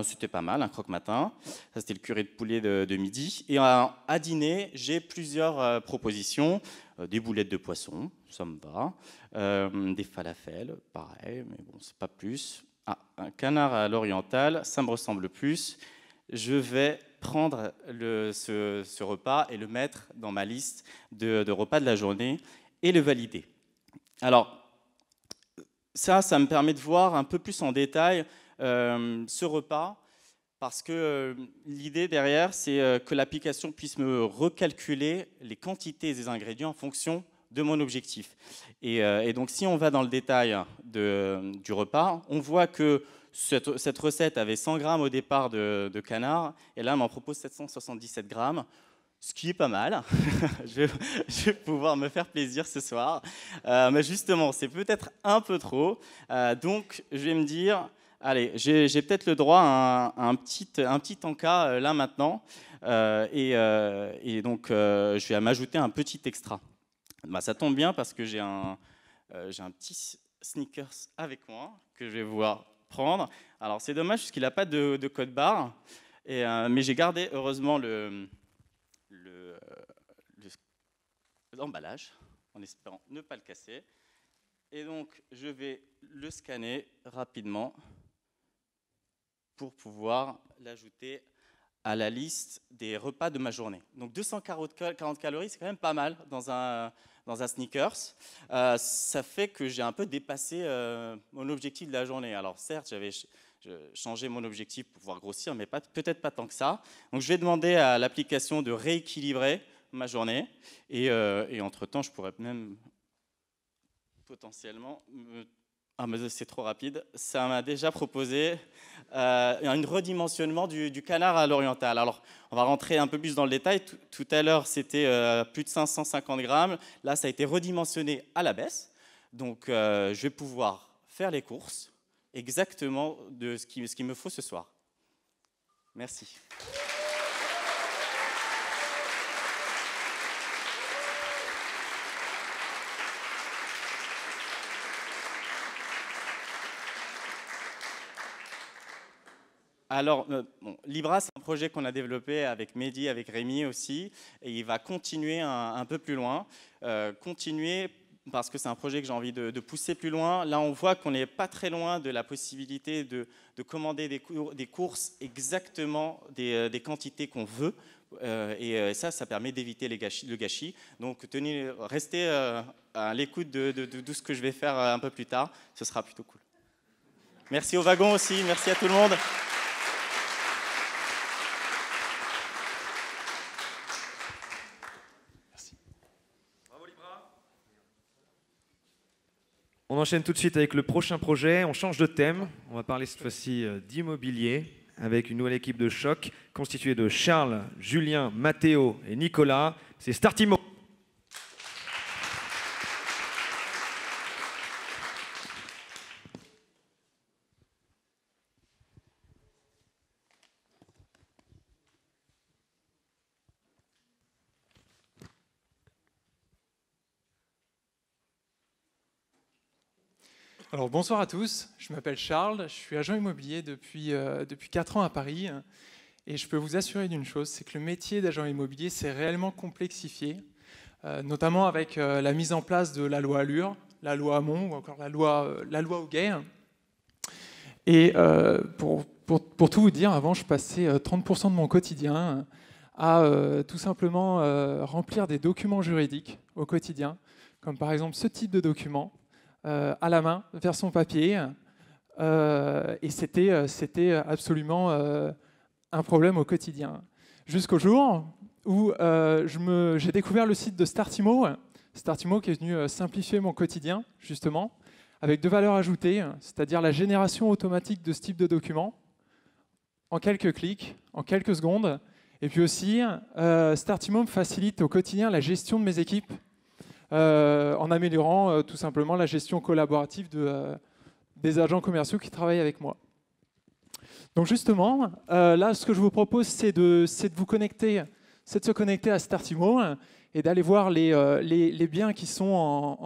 C'était pas mal, un croque-matin. Ça, c'était le curry de poulet de midi. Et à dîner, j'ai plusieurs propositions. Des boulettes de poisson, ça me va. Des falafels, pareil, mais bon, c'est pas plus. Un canard à l'oriental, ça me ressemble plus. Je vais prendre ce repas et le mettre dans ma liste de repas de la journée et le valider. Alors, ça me permet de voir un peu plus en détail ce repas, parce que l'idée derrière, c'est que l'application puisse me recalculer les quantités et les ingrédients en fonction de mon objectif. Et donc, si on va dans le détail du repas, on voit que cette recette avait 100 grammes au départ de canard, et là, elle m'en propose 777 grammes, ce qui est pas mal. je vais pouvoir me faire plaisir ce soir. Mais justement, c'est peut-être un peu trop. Donc, je vais me dire, allez, j'ai peut-être le droit à un petit encas là maintenant. Et donc, je vais m'ajouter un petit extra. Ça tombe bien parce que j'ai un petit Snickers avec moi que je vais pouvoir prendre. Alors, c'est dommage parce qu'il n'a pas de code barre. Mais j'ai gardé, heureusement, l'emballage en espérant ne pas le casser. Et donc, je vais le scanner rapidement pour pouvoir l'ajouter à la liste des repas de ma journée. Donc 240 calories, c'est quand même pas mal dans un Snickers. Ça fait que j'ai un peu dépassé mon objectif de la journée. Alors certes, j'avais changé mon objectif pour pouvoir grossir, mais peut-être pas tant que ça. Donc je vais demander à l'application de rééquilibrer ma journée. Et entre-temps, je pourrais même potentiellement mais c'est trop rapide. Ça m'a déjà proposé un redimensionnement du canard à l'oriental. Alors, on va rentrer un peu plus dans le détail. Tout à l'heure, c'était plus de 550 grammes. Là, ça a été redimensionné à la baisse. Donc, je vais pouvoir faire les courses exactement de ce qu'il me faut ce soir. Merci. Alors, Libra, c'est un projet qu'on a développé avec Mehdi, avec Rémi aussi, et il va continuer un peu plus loin, continuer parce que c'est un projet que j'ai envie de pousser plus loin. Là, on voit qu'on n'est pas très loin de la possibilité de commander des courses exactement des quantités qu'on veut. Et ça permet d'éviter le gâchis. Donc, restez à l'écoute de tout ce que je vais faire un peu plus tard. Ce sera plutôt cool. Merci au wagon aussi. Merci à tout le monde. On enchaîne tout de suite avec le prochain projet. On change de thème. On va parler cette fois-ci d'immobilier avec une nouvelle équipe de choc constituée de Charles, Julien, Mathéo et Nicolas. C'est Startimo. Alors bonsoir à tous, je m'appelle Charles, je suis agent immobilier depuis 4 ans à Paris et je peux vous assurer d'une chose, c'est que le métier d'agent immobilier s'est réellement complexifié, notamment avec la mise en place de la loi Allure, la loi Hamon ou encore la loi Hoguet. Et pour tout vous dire, avant je passais 30% de mon quotidien à tout simplement remplir des documents juridiques au quotidien, comme par exemple ce type de document. À la main, version papier, et c'était absolument un problème au quotidien. Jusqu'au jour où j'ai découvert le site de Startimo qui est venu simplifier mon quotidien, justement, avec 2 valeurs ajoutées, c'est-à-dire la génération automatique de ce type de document, en quelques clics, en quelques secondes, et puis aussi, Startimo me facilite au quotidien la gestion de mes équipes, en améliorant tout simplement la gestion collaborative des agents commerciaux qui travaillent avec moi. Donc justement, là, ce que je vous propose, c'est de vous connecter, c'est de se connecter à Startimo et d'aller voir les biens qui sont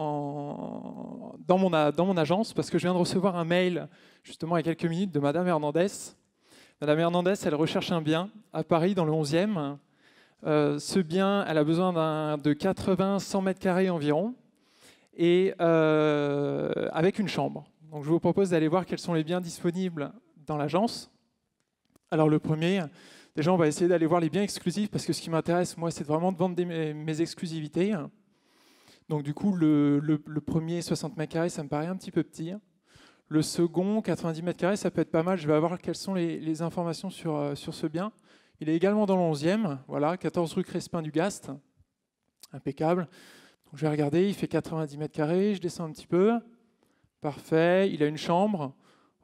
dans mon agence, parce que je viens de recevoir un mail, justement, il y a quelques minutes, de Madame Hernandez. Madame Hernandez, elle recherche un bien à Paris, dans le 11e. Ce bien, elle a besoin de 80-100 mètres carrés environ, et avec une chambre. Donc je vous propose d'aller voir quels sont les biens disponibles dans l'agence. Alors le premier, déjà on va essayer d'aller voir les biens exclusifs, parce que ce qui m'intéresse, moi, c'est vraiment de vendre mes exclusivités. Donc du coup, le premier 60 mètres carrés, ça me paraît un petit peu petit. Le second, 90 mètres carrés, ça peut être pas mal. Je vais voir quelles sont les informations sur ce bien. Il est également dans le 11e, voilà, 14 rue Crespin du Gast, impeccable. Donc je vais regarder, il fait 90 mètres carrés, je descends un petit peu, parfait, il a une chambre,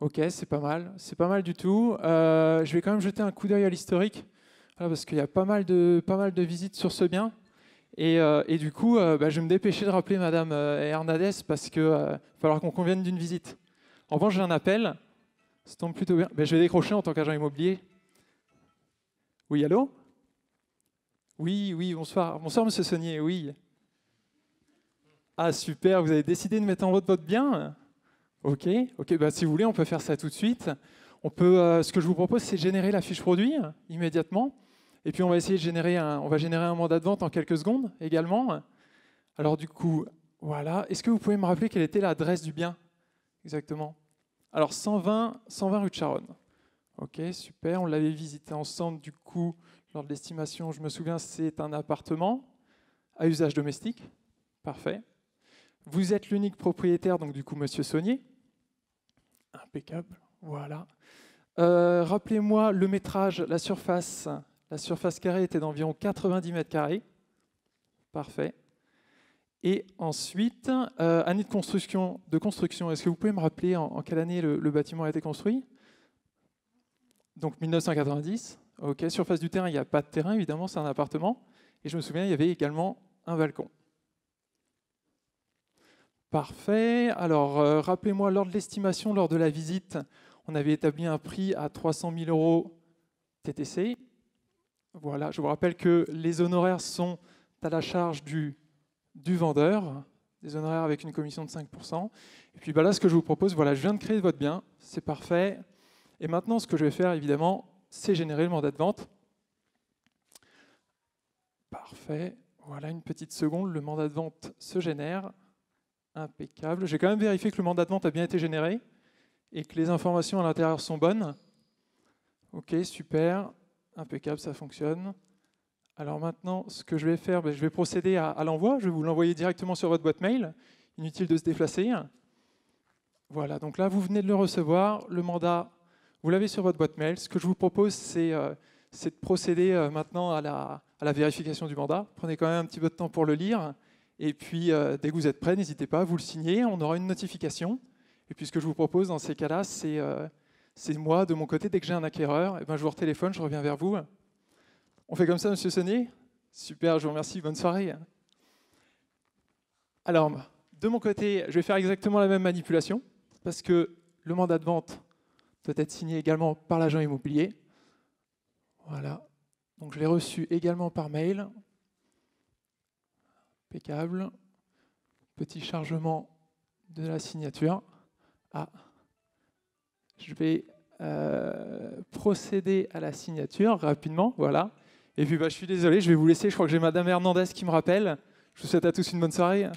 ok, c'est pas mal du tout. Je vais quand même jeter un coup d'œil à l'historique, voilà, parce qu'il y a pas mal de visites sur ce bien, et du coup, je vais me dépêcher de rappeler Madame Hernandez, parce qu'il va falloir qu'on convienne d'une visite. En revanche, j'ai un appel, ça tombe plutôt bien, je vais décrocher en tant qu'agent immobilier. Oui, allô? Oui, bonsoir. Bonsoir, monsieur Saunier, oui. Ah, super, vous avez décidé de mettre en vente votre bien? Ok, si vous voulez, on peut faire ça tout de suite. Ce que je vous propose, c'est de générer la fiche produit immédiatement. Et puis, on va essayer de générer un mandat de vente en quelques secondes également. Alors, du coup, voilà. Est-ce que vous pouvez me rappeler quelle était l'adresse du bien exactement? Alors, 120 rue de Charonne. Ok, super, on l'avait visité ensemble, du coup, lors de l'estimation, je me souviens, c'est un appartement à usage domestique. Parfait. Vous êtes l'unique propriétaire, donc du coup, monsieur Saunier. Impeccable, voilà. Rappelez-moi le métrage, la surface carrée était d'environ 90 mètres carrés. Parfait. Et ensuite, année de construction, est-ce que vous pouvez me rappeler en quelle année le bâtiment a été construit? Donc 1990, ok. Surface du terrain, il n'y a pas de terrain, évidemment, c'est un appartement. Et je me souviens, il y avait également un balcon. Parfait. Alors, rappelez-moi, lors de l'estimation, lors de la visite, on avait établi un prix à 300 000 € TTC. Voilà, je vous rappelle que les honoraires sont à la charge du vendeur, des honoraires avec une commission de 5%. Et puis là, ce que je vous propose, voilà, je viens de créer votre bien, c'est parfait. Et maintenant, ce que je vais faire, évidemment, c'est générer le mandat de vente. Parfait. Voilà, une petite seconde, le mandat de vente se génère. Impeccable. J'ai quand même vérifié que le mandat de vente a bien été généré et que les informations à l'intérieur sont bonnes. Ok, super. Impeccable, ça fonctionne. Alors maintenant, ce que je vais faire, je vais procéder à l'envoi. Je vais vous l'envoyer directement sur votre boîte mail. Inutile de se déplacer. Voilà, donc là, vous venez de le recevoir. Le mandat, vous l'avez sur votre boîte mail. Ce que je vous propose, c'est de procéder maintenant à la vérification du mandat. Prenez quand même un petit peu de temps pour le lire. Et puis, dès que vous êtes prêt, n'hésitez pas, vous le signez. On aura une notification. Et puis, ce que je vous propose dans ces cas-là, c'est moi, de mon côté, dès que j'ai un acquéreur, je vous retéléphone, je reviens vers vous. On fait comme ça, Monsieur Sonnier? Super, je vous remercie, bonne soirée. Alors, de mon côté, je vais faire exactement la même manipulation, parce que le mandat de vente doit être signé également par l'agent immobilier. Voilà, donc je l'ai reçu également par mail. Impeccable. Petit chargement de la signature. Ah, je vais procéder à la signature rapidement, voilà. Et puis je suis désolé, je vais vous laisser, je crois que j'ai Madame Hernandez qui me rappelle. Je vous souhaite à tous une bonne soirée.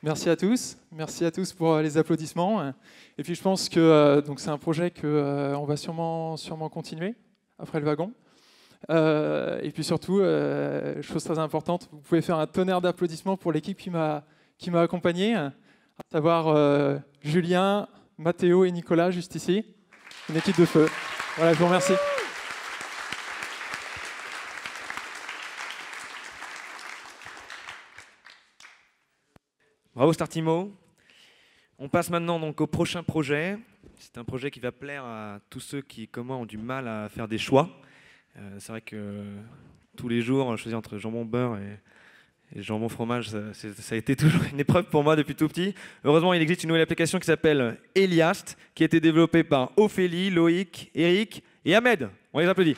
Merci à tous pour les applaudissements. Et puis je pense que c'est un projet qu'on va sûrement continuer après le wagon. Et puis surtout, chose très importante, vous pouvez faire un tonnerre d'applaudissements pour l'équipe qui m'a accompagné, à savoir Julien, Mathéo et Nicolas, juste ici. Une équipe de feu. Voilà, je vous remercie. Bravo Startimo. On passe maintenant donc au prochain projet. C'est un projet qui va plaire à tous ceux qui, comme moi, ont du mal à faire des choix. C'est vrai que tous les jours, choisir entre jambon beurre et jambon fromage, ça a été toujours une épreuve pour moi depuis tout petit. Heureusement, il existe une nouvelle application qui s'appelle Eliast, qui a été développée par Ophélie, Loïc, Eric et Ahmed. On les applaudit.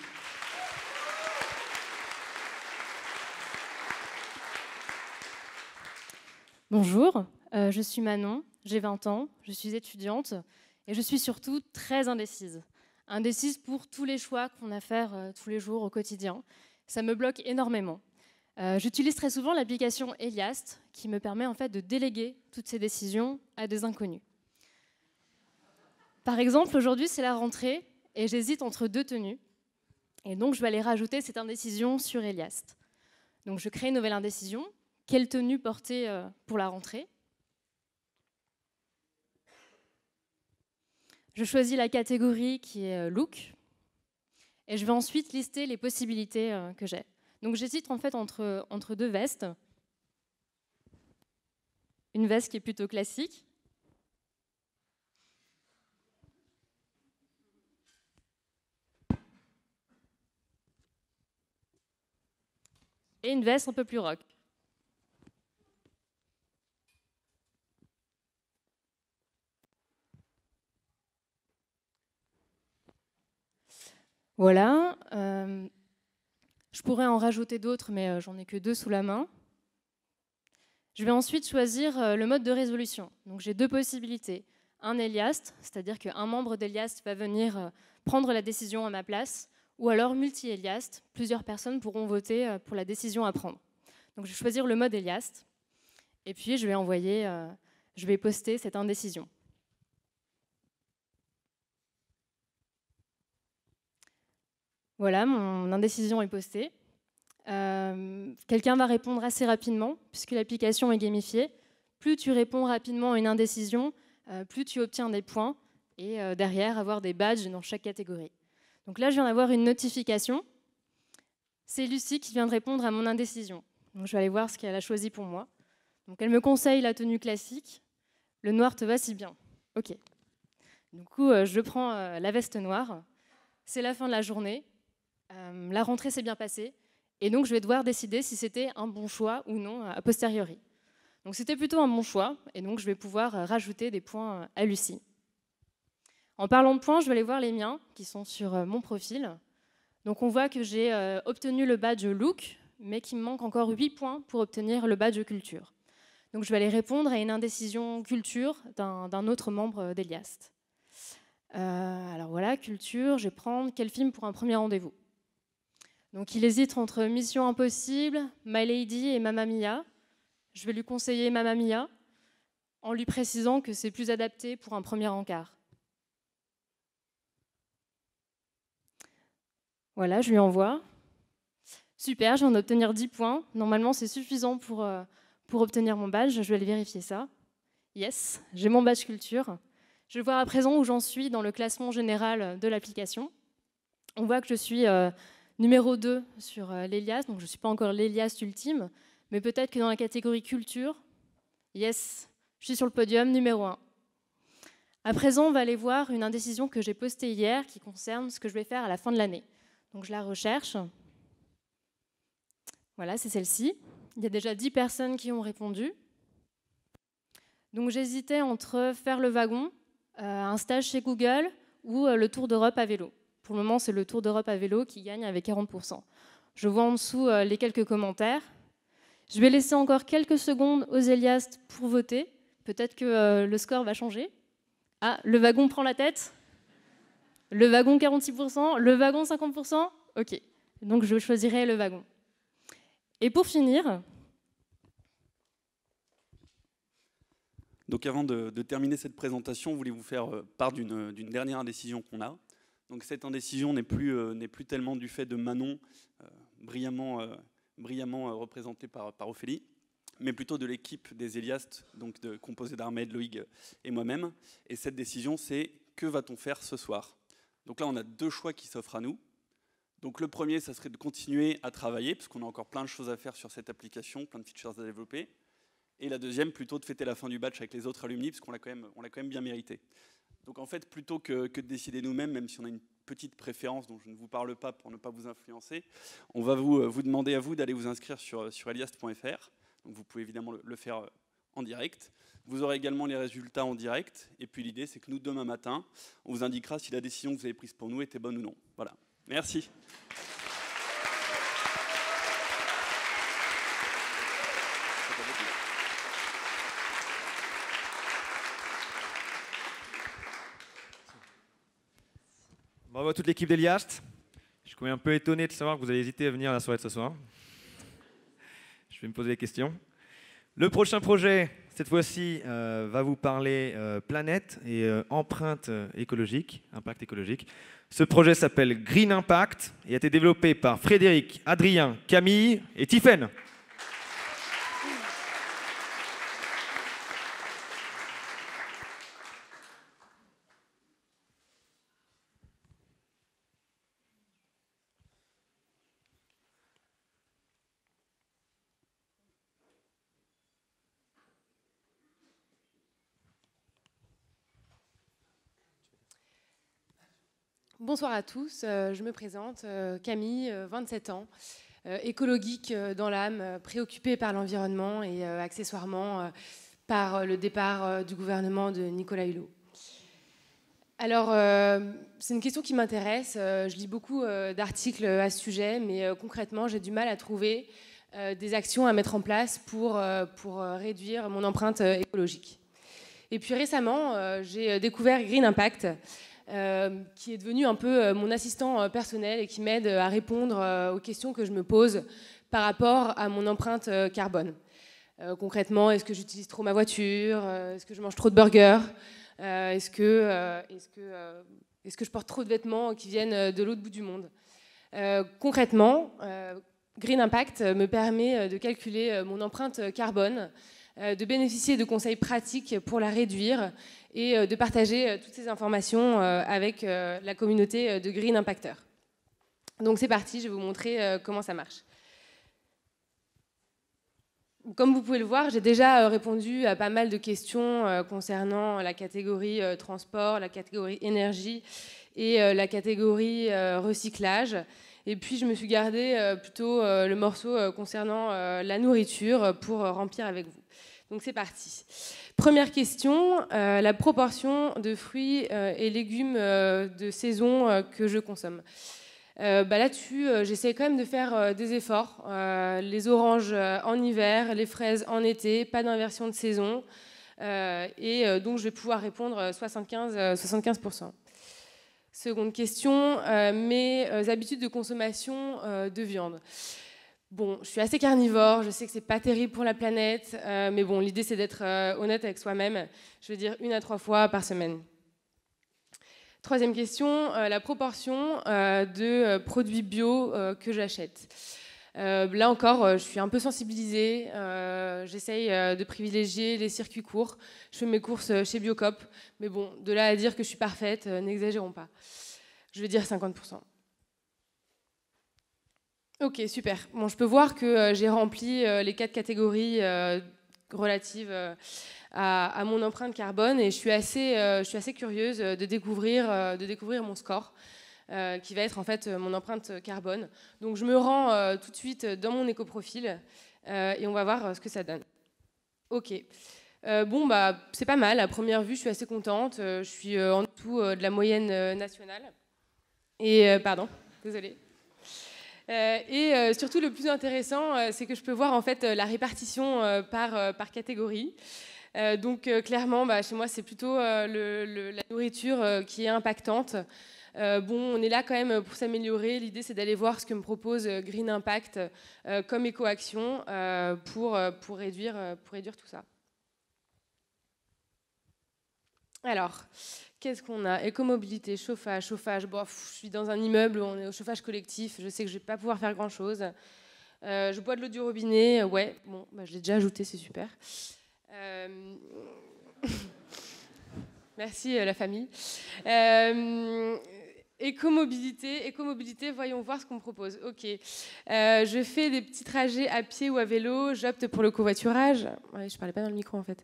Bonjour, je suis Manon, j'ai 20 ans, je suis étudiante et je suis surtout très indécise. Indécise pour tous les choix qu'on a à faire tous les jours au quotidien. Ça me bloque énormément. J'utilise très souvent l'application Eliast qui me permet en fait de déléguer toutes ces décisions à des inconnus. Par exemple, aujourd'hui c'est la rentrée et j'hésite entre deux tenues. Et donc je vais aller rajouter cette indécision sur Eliast. Donc je crée une nouvelle indécision. Quelle tenue porter pour la rentrée? Je choisis la catégorie qui est look et je vais ensuite lister les possibilités que j'ai. Donc j'hésite en fait entre deux vestes. Une veste qui est plutôt classique. Et une veste un peu plus rock. Voilà, je pourrais en rajouter d'autres, mais j'en ai que 2 sous la main. Je vais ensuite choisir le mode de résolution. Donc j'ai 2 possibilités. Un Eliast, c'est-à-dire qu'un membre d'Eliast va venir prendre la décision à ma place, ou alors multi-Eliast, plusieurs personnes pourront voter pour la décision à prendre. Donc je vais choisir le mode Eliast, et puis je vais poster cette indécision. Voilà, mon indécision est postée. Quelqu'un va répondre assez rapidement, puisque l'application est gamifiée. Plus tu réponds rapidement à une indécision, plus tu obtiens des points, et derrière, avoir des badges dans chaque catégorie. Donc là, je viens d'avoir une notification. C'est Lucie qui vient de répondre à mon indécision. Donc je vais aller voir ce qu'elle a choisi pour moi. Donc elle me conseille la tenue classique. Le noir te va si bien. Ok. Du coup, je prends la veste noire. C'est la fin de la journée. La rentrée s'est bien passée et donc je vais devoir décider si c'était un bon choix ou non a posteriori. Donc c'était plutôt un bon choix et donc je vais pouvoir rajouter des points à Lucie. En parlant de points, je vais aller voir les miens qui sont sur mon profil. Donc on voit que j'ai obtenu le badge look mais qu'il me manque encore 8 points pour obtenir le badge culture. Donc je vais aller répondre à une indécision culture d'un autre membre d'Eliast. Alors voilà, culture, je vais prendre quel film pour un premier rendez-vous. Donc il hésite entre Mission Impossible, My Lady et Mamma Mia. Je vais lui conseiller Mamma Mia en lui précisant que c'est plus adapté pour un premier encart. Voilà, je lui envoie. Super, je viens d'obtenir 10 points. Normalement, c'est suffisant pour obtenir mon badge. Je vais aller vérifier ça. Yes, j'ai mon badge culture. Je vais voir à présent où j'en suis dans le classement général de l'application. On voit que je suis numéro 2 sur l'Eliast, donc je ne suis pas encore l'Eliast ultime, mais peut-être que dans la catégorie culture, yes, je suis sur le podium numéro 1. À présent, on va aller voir une indécision que j'ai postée hier qui concerne ce que je vais faire à la fin de l'année. Donc je la recherche. Voilà, c'est celle-ci. Il y a déjà 10 personnes qui ont répondu. Donc j'hésitais entre faire le wagon, un stage chez Google ou le Tour d'Europe à vélo. Pour le moment, c'est le Tour d'Europe à vélo qui gagne avec 40%. Je vois en dessous les quelques commentaires. Je vais laisser encore quelques secondes aux Eliast pour voter. Peut-être que le score va changer. Ah, le wagon prend la tête. Le wagon 46%, le wagon 50%. Ok, donc je choisirai le wagon. Et pour finir... Donc avant de terminer cette présentation, je voulais vous faire part d'une dernière indécision qu'on a. Donc cette indécision n'est plus tellement du fait de Manon, brillamment représentée par Ophélie, mais plutôt de l'équipe des Eliast, donc composée d'Ahmed, Loïg et moi-même. Et cette décision, c'est que va-t-on faire ce soir? Donc là, on a 2 choix qui s'offrent à nous. Donc le premier, ça serait de continuer à travailler, parce qu'on a encore plein de choses à faire sur cette application, plein de features à développer. Et la deuxième, plutôt de fêter la fin du batch avec les autres alumni, parce qu'on l'a quand même bien mérité. Donc en fait, plutôt que de décider nous-mêmes, même si on a une petite préférence dont je ne vous parle pas pour ne pas vous influencer, on va vous demander à vous d'aller vous inscrire sur eliast.fr. Donc vous pouvez évidemment le faire en direct. Vous aurez également les résultats en direct. Et puis l'idée, c'est que nous, demain matin, on vous indiquera si la décision que vous avez prise pour nous était bonne ou non. Voilà. Merci. Bravo à toute l'équipe d'Eliast. Je suis quand même un peu étonné de savoir que vous avez hésité à venir à la soirée de ce soir. Je vais me poser des questions. Le prochain projet, cette fois-ci, va vous parler planète et empreinte écologique, impact écologique. Ce projet s'appelle Green Impact et a été développé par Frédéric, Adrien, Camille et Tiffaine. Bonsoir à tous, je me présente, Camille, 27 ans, écologique dans l'âme, préoccupée par l'environnement et accessoirement par le départ du gouvernement de Nicolas Hulot. Alors, c'est une question qui m'intéresse, je lis beaucoup d'articles à ce sujet, mais concrètement, j'ai du mal à trouver des actions à mettre en place pour réduire mon empreinte écologique. Et puis récemment, j'ai découvert Green Impact, qui est devenu un peu mon assistant personnel et qui m'aide à répondre aux questions que je me pose par rapport à mon empreinte carbone. Concrètement, est-ce que j'utilise trop ma voiture? Est-ce que je mange trop de burgers? Est-ce que je porte trop de vêtements qui viennent de l'autre bout du monde? Concrètement, Green Impact me permet de calculer mon empreinte carbone, de bénéficier de conseils pratiques pour la réduire et de partager toutes ces informations avec la communauté de Green Impacteurs. Donc c'est parti, je vais vous montrer comment ça marche. Comme vous pouvez le voir, j'ai déjà répondu à pas mal de questions concernant la catégorie transport, la catégorie énergie et la catégorie recyclage. Et puis je me suis gardé plutôt le morceau concernant la nourriture pour remplir avec vous. Donc c'est parti. Première question, la proportion de fruits et légumes de saison que je consomme. Là-dessus, j'essaie quand même de faire des efforts. Les oranges en hiver, les fraises en été, pas d'inversion de saison. Donc, je vais pouvoir répondre 75%. Seconde question, mes habitudes de consommation de viande. Bon, je suis assez carnivore, je sais que c'est pas terrible pour la planète, mais bon, l'idée c'est d'être honnête avec soi-même. Je veux dire 1 à 3 fois par semaine. Troisième question, la proportion de produits bio que j'achète. Là encore, je suis un peu sensibilisée. J'essaye de privilégier les circuits courts. Je fais mes courses chez Biocop. Mais bon, de là à dire que je suis parfaite, n'exagérons pas. Je vais dire 50%. Ok, super. Bon, je peux voir que j'ai rempli les 4 catégories relatives à mon empreinte carbone. Et je suis assez curieuse de découvrir mon score. Qui va être en fait mon empreinte carbone. Donc je me rends tout de suite dans mon éco-profil et on va voir ce que ça donne. Ok. C'est pas mal. À première vue, je suis assez contente. Je suis en dessous de la moyenne nationale. Et pardon, désolée. Et surtout, le plus intéressant, c'est que je peux voir en fait la répartition par catégorie. Clairement, chez moi, c'est plutôt la nourriture qui est impactante. On est là quand même pour s'améliorer. L'idée, c'est d'aller voir ce que me propose Green Impact comme éco-action pour réduire tout ça. Alors, qu'est-ce qu'on a? Écomobilité, chauffage. Bon, je suis dans un immeuble, on est au chauffage collectif. Je sais que je ne vais pas pouvoir faire grand-chose. Je bois de l'eau du robinet. Ouais, bon, je l'ai déjà ajouté, c'est super. Merci la famille. Écomobilité, voyons voir ce qu'on me propose. Ok, je fais des petits trajets à pied ou à vélo, j'opte pour le covoiturage. Ouais, je parlais pas dans le micro en fait.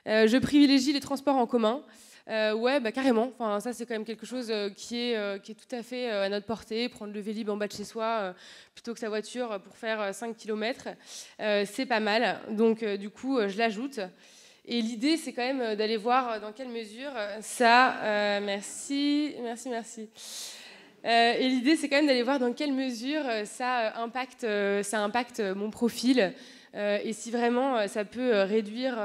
Je privilégie les transports en commun. Carrément. Enfin, ça c'est quand même quelque chose qui est tout à fait à notre portée. Prendre le Vélib en bas de chez soi plutôt que sa voiture pour faire 5 km, c'est pas mal. Donc du coup, je l'ajoute. Et l'idée, c'est quand même d'aller voir dans quelle mesure ça... merci. Et l'idée, c'est quand même d'aller voir dans quelle mesure ça impacte mon profil et si vraiment ça peut réduire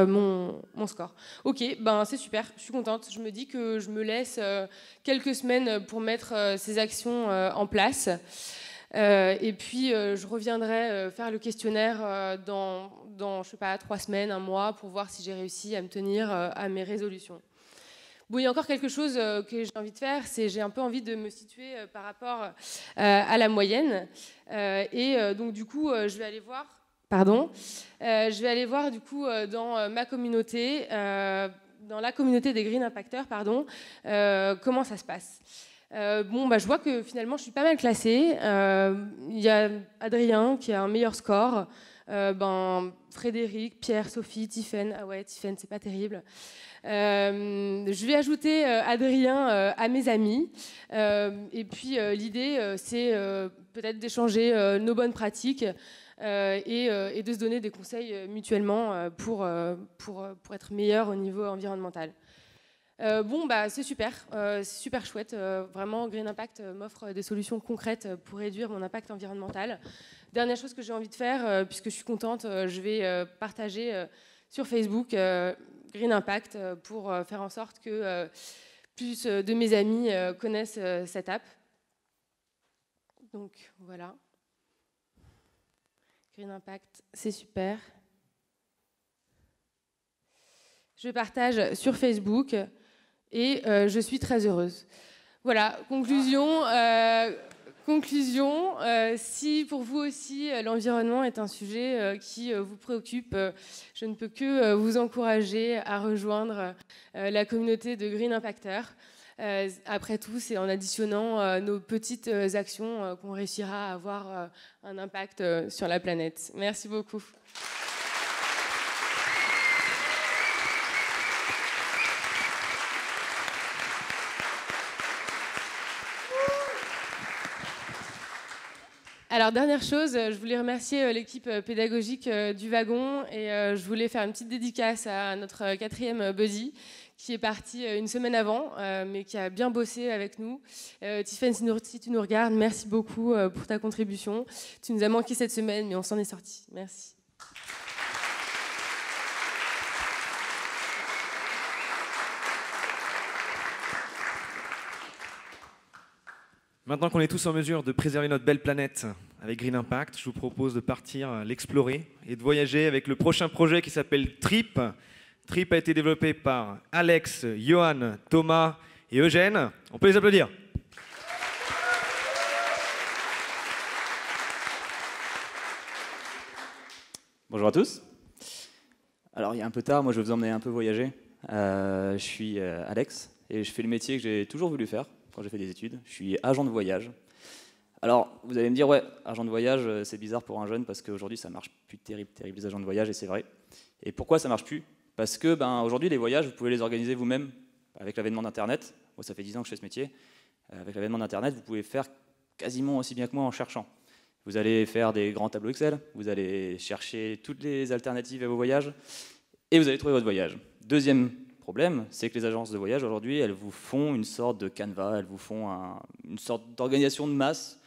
mon score. Ok, c'est super, je suis contente. Je me dis que je me laisse quelques semaines pour mettre ces actions en place. Et puis, je reviendrai faire le questionnaire dans, je sais pas, 3 semaines, 1 mois, pour voir si j'ai réussi à me tenir à mes résolutions. Bon, il y a encore quelque chose que j'ai envie de faire, c'est j'ai un peu envie de me situer par rapport à la moyenne. Donc, du coup, je vais aller voir... je vais aller voir, du coup, dans ma communauté, dans la communauté des Green Impacteurs, comment ça se passe. Je vois que finalement je suis pas mal classée. Il y a Adrien qui a un meilleur score, Frédéric, Pierre, Sophie, Tiffaine. Ah ouais, Tiffaine, c'est pas terrible. Je vais ajouter Adrien à mes amis. Et puis l'idée, c'est peut-être d'échanger nos bonnes pratiques et de se donner des conseils mutuellement pour être meilleur au niveau environnemental. C'est super chouette. Vraiment, Green Impact m'offre des solutions concrètes pour réduire mon impact environnemental. Dernière chose que j'ai envie de faire, puisque je suis contente, je vais partager sur Facebook Green Impact pour faire en sorte que plus de mes amis connaissent cette app. Donc voilà. Green Impact, c'est super. Je partage sur Facebook. Et je suis très heureuse. Voilà, conclusion, si pour vous aussi l'environnement est un sujet qui vous préoccupe, je ne peux que vous encourager à rejoindre la communauté de Green Impacteurs. Après tout, c'est en additionnant nos petites actions qu'on réussira à avoir un impact sur la planète. Merci beaucoup. Alors, dernière chose, je voulais remercier l'équipe pédagogique du wagon et je voulais faire une petite dédicace à notre 4e buddy qui est parti une semaine avant, mais qui a bien bossé avec nous. Tiffen, si tu nous regardes, merci beaucoup pour ta contribution. Tu nous as manqué cette semaine, mais on s'en est sorti. Merci. Maintenant qu'on est tous en mesure de préserver notre belle planète avec Green Impact, je vous propose de partir l'explorer et de voyager avec le prochain projet qui s'appelle TRIP. TRIP a été développé par Alex, Johan, Thomas et Eugène. On peut les applaudir. Bonjour à tous. Alors il est un peu tard, moi je vais vous emmener un peu voyager. Je suis Alex et je fais le métier que j'ai toujours voulu faire quand j'ai fait des études. Je suis agent de voyage. Alors vous allez me dire, ouais, agent de voyage, c'est bizarre pour un jeune parce qu'aujourd'hui ça marche plus terrible les agents de voyage, et c'est vrai. Et pourquoi ça marche plus? Parce que aujourd'hui les voyages, vous pouvez les organiser vous-même avec l'avènement d'Internet. Moi ça fait 10 ans que je fais ce métier. Avec l'avènement d'Internet, vous pouvez faire quasiment aussi bien que moi en cherchant. Vous allez faire des grands tableaux Excel, vous allez chercher toutes les alternatives à vos voyages, et vous allez trouver votre voyage. Deuxième problème, c'est que les agences de voyage aujourd'hui, elles vous font une sorte de canevas, elles vous font une sorte d'organisation de masse,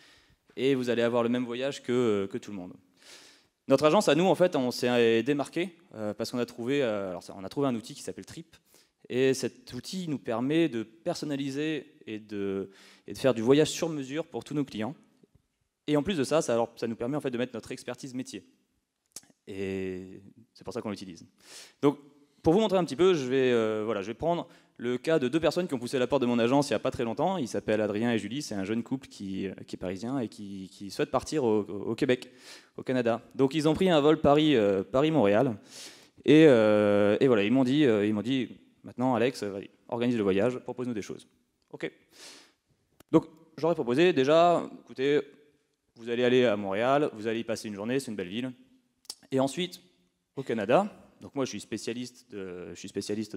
et vous allez avoir le même voyage que tout le monde. Notre agence, à nous, en fait, on s'est démarqué parce qu'on a trouvé, on a trouvé un outil qui s'appelle Trip, et cet outil nous permet de personnaliser et de faire du voyage sur mesure pour tous nos clients. Et en plus de ça, ça nous permet en fait de mettre notre expertise métier. Et c'est pour ça qu'on l'utilise. Donc, pour vous montrer un petit peu, je vais prendre le cas de 2 personnes qui ont poussé la porte de mon agence il n'y a pas très longtemps. Ils s'appellent Adrien et Julie. C'est un jeune couple qui est parisien et qui souhaite partir au Québec, au Canada. Donc, ils ont pris un vol Paris-Montréal. Et voilà, ils m'ont dit, maintenant, Alex, organise le voyage, propose-nous des choses. OK. Donc, j'aurais proposé déjà, écoutez, vous allez aller à Montréal, vous allez y passer une journée, c'est une belle ville. Et ensuite, au Canada, donc moi je suis spécialiste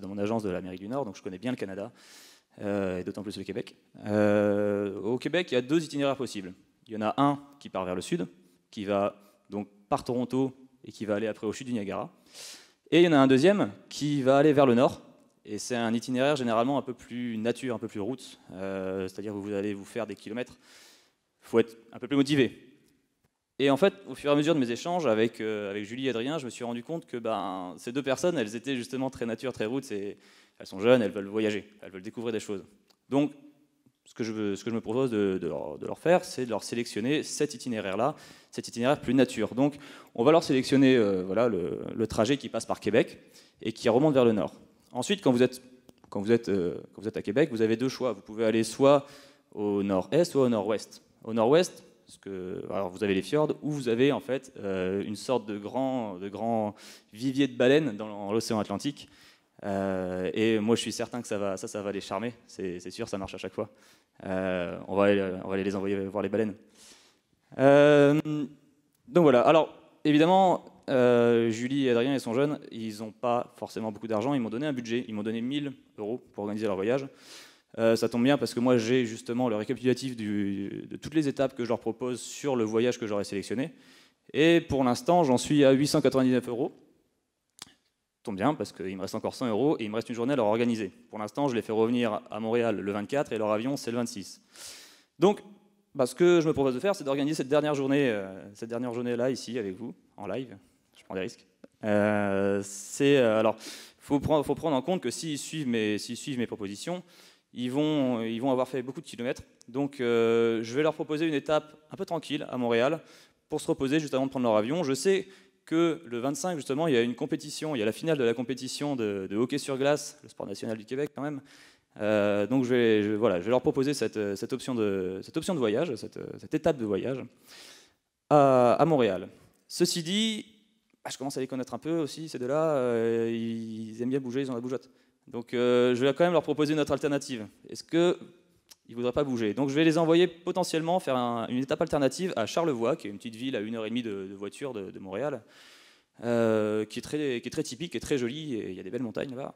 dans mon agence de l'Amérique du Nord, donc je connais bien le Canada, et d'autant plus le Québec. Au Québec, il y a 2 itinéraires possibles. Il y en a un qui part vers le sud, qui va donc par Toronto et qui va aller après au chutes du Niagara. Et il y en a un deuxième qui va aller vers le nord, et c'est un itinéraire généralement un peu plus nature, un peu plus route, c'est-à-dire que vous allez vous faire des kilomètres. Il faut être un peu plus motivé. Et en fait, au fur et à mesure de mes échanges avec Julie et Adrien, je me suis rendu compte que ces 2 personnes, elles étaient justement très nature, très route. Elles sont jeunes, elles veulent voyager, elles veulent découvrir des choses. Donc, ce que je me propose de leur faire, c'est de leur sélectionner cet itinéraire-là, cet itinéraire plus nature. Donc, on va leur sélectionner le trajet qui passe par Québec et qui remonte vers le nord. Ensuite, quand vous êtes à Québec, vous avez 2 choix. Vous pouvez aller soit au nord-est, soit au nord-ouest. Au nord-ouest, alors vous avez les fjords, où vous avez en fait une sorte de grand vivier de baleines dans l'océan Atlantique. Et moi, je suis certain que ça va les charmer. C'est sûr, ça marche à chaque fois. On va aller les envoyer voir les baleines. Donc voilà. Alors, évidemment, Julie et Adrien, ils sont jeunes. Ils n'ont pas forcément beaucoup d'argent. Ils m'ont donné un budget. Ils m'ont donné 1 000 € pour organiser leur voyage. Ça tombe bien parce que moi j'ai justement le récapitulatif de toutes les étapes que je leur propose sur le voyage que j'aurais sélectionné. Et pour l'instant, j'en suis à 899 €. Ça tombe bien parce qu'il me reste encore 100 € et il me reste une journée à leur organiser. Pour l'instant, je les fais revenir à Montréal le 24 et leur avion c'est le 26. Donc, ce que je me propose de faire, c'est d'organiser cette dernière journée-là ici avec vous, en live. Je prends des risques. Alors, faut prendre en compte que s'ils suivent mes propositions, ils vont avoir fait beaucoup de kilomètres. Donc je vais leur proposer une étape un peu tranquille à Montréal pour se reposer juste avant de prendre leur avion. Je sais que le 25, justement, il y a une compétition, il y a la finale de la compétition de hockey sur glace, le sport national du Québec quand même. Donc je vais leur proposer cette option de voyage, cette étape de voyage à Montréal. Ceci dit, je commence à les connaître un peu aussi, ces 2-là, ils aiment bien bouger, ils ont la bougeotte. Donc je vais quand même leur proposer une autre alternative. Est-ce qu'ils ne voudraient pas bouger? Donc je vais les envoyer potentiellement faire une étape alternative à Charlevoix, qui est une petite ville à 1h30 de voiture de Montréal, qui est très typique et très jolie, et il y a des belles montagnes là-bas.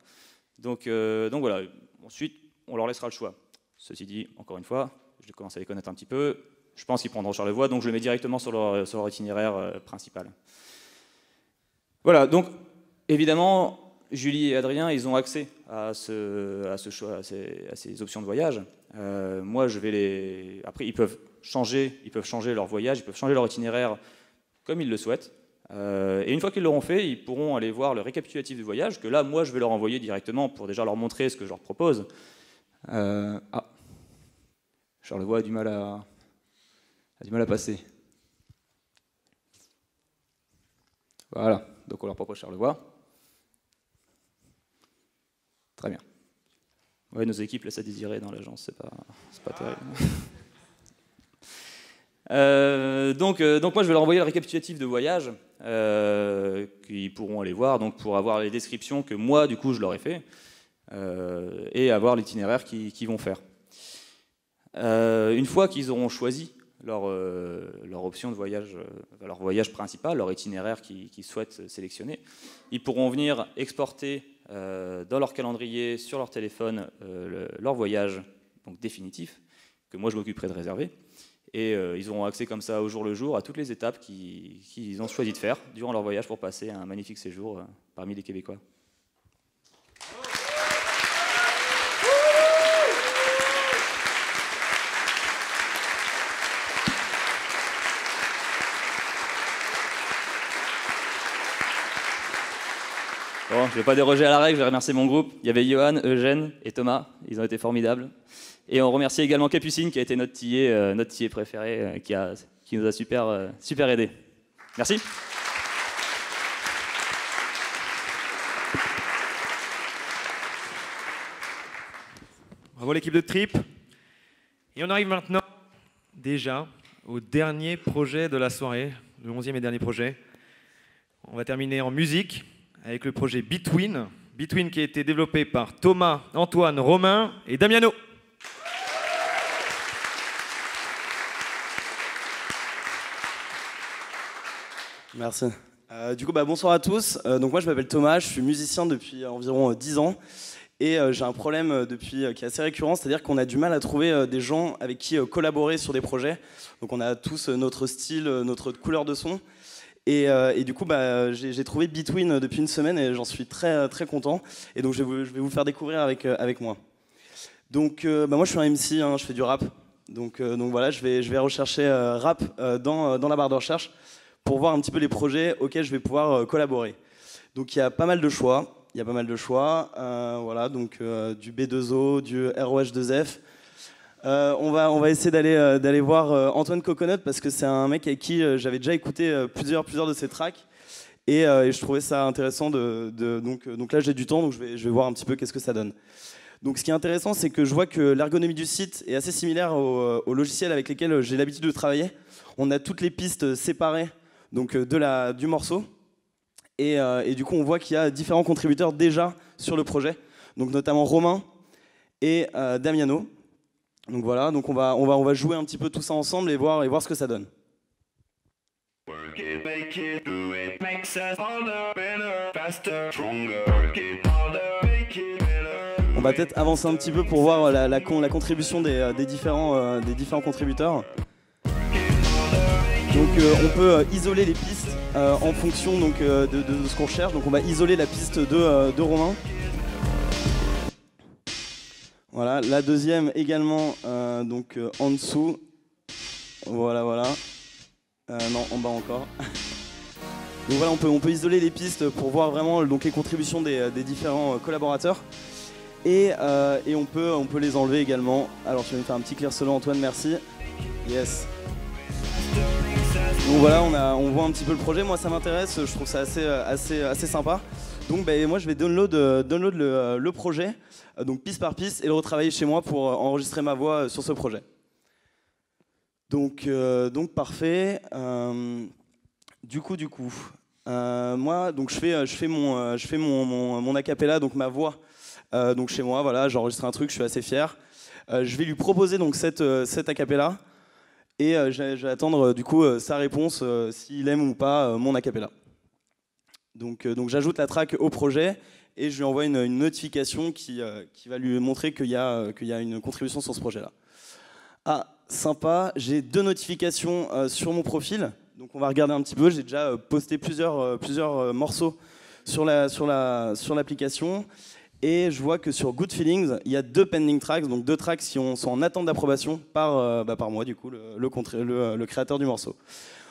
Donc voilà, ensuite on leur laissera le choix. Ceci dit, encore une fois, je commence à les connaître un petit peu, je pense qu'ils prendront Charlevoix, donc je le mets directement sur leur itinéraire principal. Voilà, donc évidemment, Julie et Adrien, ils ont accès à ces options de voyage. Moi, après, ils peuvent changer leur voyage, ils peuvent changer leur itinéraire comme ils le souhaitent. Et une fois qu'ils l'auront fait, ils pourront aller voir le récapitulatif du voyage, que là, moi, je vais leur envoyer directement pour déjà leur montrer ce que je leur propose. Charlevoix a du mal à passer. Voilà, donc on leur propose Charlevoix. Très bien. Ouais, nos équipes laissent à désirer dans l'agence, c'est pas terrible. Donc moi je vais leur envoyer le récapitulatif de voyage qu'ils pourront aller voir, donc pour avoir les descriptions que moi du coup je leur ai fait et avoir l'itinéraire qu'ils vont faire. Une fois qu'ils auront choisi leur option de voyage, leur voyage principal, leur itinéraire qu'ils souhaitent sélectionner, ils pourront venir exporter dans leur calendrier, sur leur téléphone, leur voyage donc définitif, que moi je m'occuperai de réserver. Et ils auront accès comme ça au jour le jour à toutes les étapes qu'ils ont choisi de faire durant leur voyage pour passer un magnifique séjour parmi les Québécois. Bon, je ne vais pas déroger à la règle, je vais remercier mon groupe. Il y avait Johan, Eugène et Thomas, ils ont été formidables. Et on remercie également Capucine qui a été notre tiller préféré, qui nous a super aidés. Merci. Bravo l'équipe de Trip. Et on arrive maintenant déjà au dernier projet de la soirée, le 11e et dernier projet. On va terminer en musique avec le projet Between. Between qui a été développé par Thomas, Antoine, Romain et Damiano. Merci. Du coup, bonsoir à tous. Donc moi, je m'appelle Thomas, je suis musicien depuis environ 10 ans. Et j'ai un problème qui est assez récurrent, c'est-à-dire qu'on a du mal à trouver des gens avec qui collaborer sur des projets. Donc on a tous notre style, notre couleur de son. Et du coup, j'ai trouvé Between depuis une semaine et j'en suis très, très content. Et donc je vais vous faire découvrir avec moi. Donc moi, je suis un MC, hein, je fais du rap. Donc voilà, je vais rechercher rap dans la barre de recherche pour voir un petit peu les projets auxquels je vais pouvoir collaborer. Donc il y a pas mal de choix. Voilà, donc du B2O, du ROH2F. On va essayer d'aller voir Antoine Coconut parce que c'est un mec avec qui j'avais déjà écouté plusieurs de ses tracks et je trouvais ça intéressant donc là j'ai du temps, donc je vais voir un petit peu qu'est-ce que ça donne. Donc ce qui est intéressant, c'est que je vois que l'ergonomie du site est assez similaire au logiciel avec lesquels j'ai l'habitude de travailler. On a toutes les pistes séparées donc du morceau. Et du coup, on voit qu'il y a différents contributeurs déjà sur le projet, donc notamment Romain et Damiano. Donc voilà, donc on va jouer un petit peu tout ça ensemble et voir ce que ça donne. On va peut-être avancer un petit peu pour voir la contribution des différents contributeurs. Donc on peut isoler les pistes en fonction donc, de ce qu'on cherche. Donc on va isoler la piste de Romain. Voilà, la deuxième également donc en dessous. Voilà. Non, en bas encore. Donc voilà, on peut isoler les pistes pour voir vraiment donc, les contributions des différents collaborateurs. Et on peut les enlever également. Alors je vais me faire un petit clear solo, Antoine, merci. Yes. Donc voilà, on voit un petit peu le projet. Moi ça m'intéresse, je trouve ça assez sympa. Donc moi je vais download le projet, donc piste par piste, et le retravailler chez moi pour enregistrer ma voix sur ce projet. Donc parfait. Du coup, moi donc je fais mon acapella, donc ma voix, donc chez moi. Voilà, j'enregistre un truc, je suis assez fier. Je vais lui proposer donc cet acapella. Et je vais attendre du coup sa réponse, s'il aime ou pas mon acapella. Donc j'ajoute la track au projet et je lui envoie une notification qui va lui montrer qu'il y a une contribution sur ce projet-là. Ah, sympa. J'ai 2 notifications sur mon profil. Donc on va regarder un petit peu. J'ai déjà posté plusieurs morceaux sur l'application. Et je vois que sur Good Feelings, il y a 2 pending tracks, donc 2 tracks qui sont en attente d'approbation par moi, du coup, le créateur du morceau.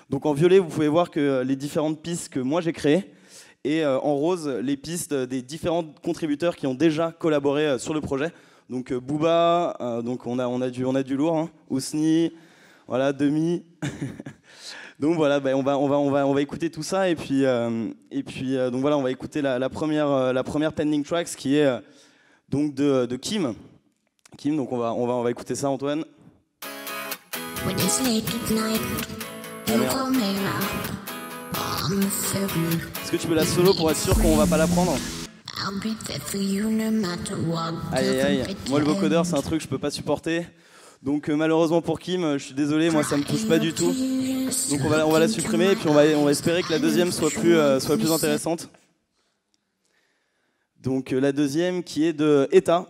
Donc en violet, vous pouvez voir que les différentes pistes que moi j'ai créées, et en rose, les pistes des différents contributeurs qui ont déjà collaboré sur le projet. Donc Booba, donc on a du lourd, hein. Ousni, voilà, Demi. Donc voilà, on va écouter tout ça et puis donc voilà, on va écouter la première pending tracks qui est donc de Kim. Donc on va écouter ça, Antoine. Est-ce que tu veux la solo pour être sûr qu'on va pas la prendre? Aïe aïe aïe, moi le vocodeur c'est un truc que je peux pas supporter. Donc malheureusement pour Kim, je suis désolé, moi ça me touche pas du tout. Donc on va la supprimer et puis on va espérer que la deuxième soit plus intéressante. Donc la deuxième qui est de Eta,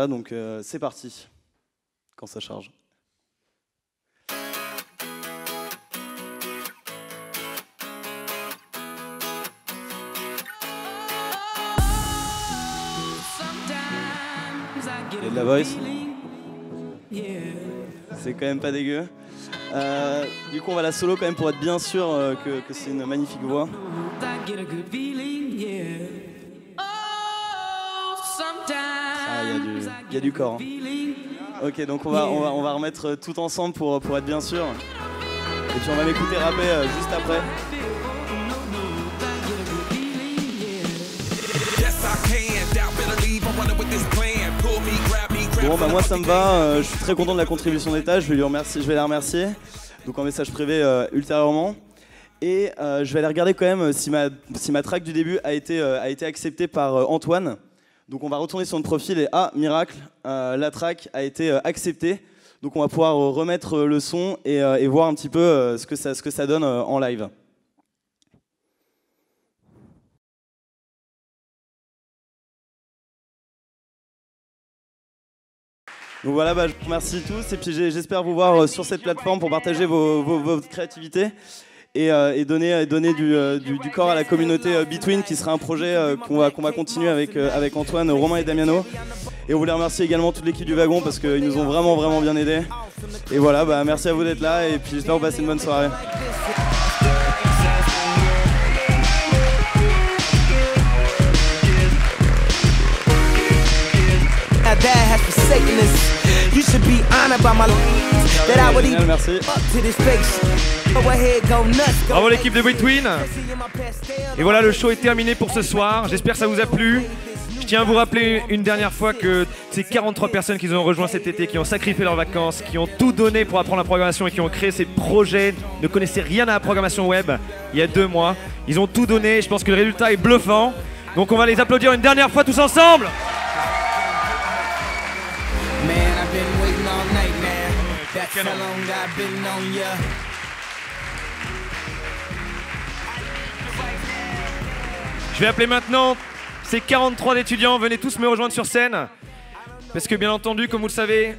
donc c'est parti, quand ça charge. Il y a de la voice. C'est quand même pas dégueu. Du coup on va la solo quand même pour être bien sûr que c'est une magnifique voix. Il y a du corps. Hein. Ok, donc on va remettre tout ensemble pour être bien sûr. Et puis on va m'écouter rapper juste après. Bon bah moi ça me va, je suis très content de la contribution d'Eta, je vais la remercier, donc en message privé ultérieurement. Et je vais aller regarder quand même si ma track du début a été acceptée par Antoine. Donc on va retourner sur notre profil et miracle, la track a été acceptée. Donc on va pouvoir remettre le son et voir un petit peu ce que ça donne en live. Donc voilà, je vous remercie tous et puis j'espère vous voir sur cette plateforme pour partager vos créativités et donner du corps à la communauté Between qui sera un projet qu'on va continuer avec Antoine, Romain et Damiano. Et on voulait remercier également toute l'équipe du Wagon parce qu'ils nous ont vraiment bien aidés. Et voilà, merci à vous d'être là et puis j'espère vous passer une bonne soirée. Merci. Bravo l'équipe de Between. Et voilà, le show est terminé pour ce soir. J'espère que ça vous a plu. Je tiens à vous rappeler une dernière fois que ces 43 personnes qui nous ont rejoints cet été, qui ont sacrifié leurs vacances, qui ont tout donné pour apprendre la programmation et qui ont créé ces projets, ne connaissaient rien à la programmation web il y a 2 mois. Ils ont tout donné. Je pense que le résultat est bluffant. Donc on va les applaudir une dernière fois tous ensemble. Je vais appeler maintenant ces 43 étudiants. Venez tous me rejoindre sur scène. Parce que bien entendu, comme vous le savez,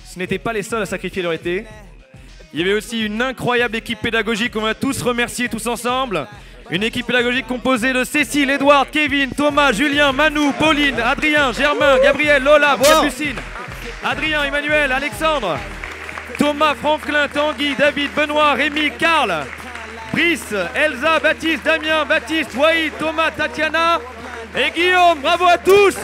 ce n'étaient pas les seuls à sacrifier leur été. Il y avait aussi une incroyable équipe pédagogique qu'on va tous remercier tous ensemble. Une équipe pédagogique composée de Cécile, Edouard, Kevin, Thomas, Julien, Manu, Pauline, Adrien, Germain, Gabriel, Lola, Capucine, Adrien, Emmanuel, Alexandre, Thomas, Franklin, Tanguy, David, Benoît, Rémi, Karl, Brice, Elsa, Baptiste, Damien, Baptiste, Waïd, Thomas, Tatiana et Guillaume. Bravo à tous!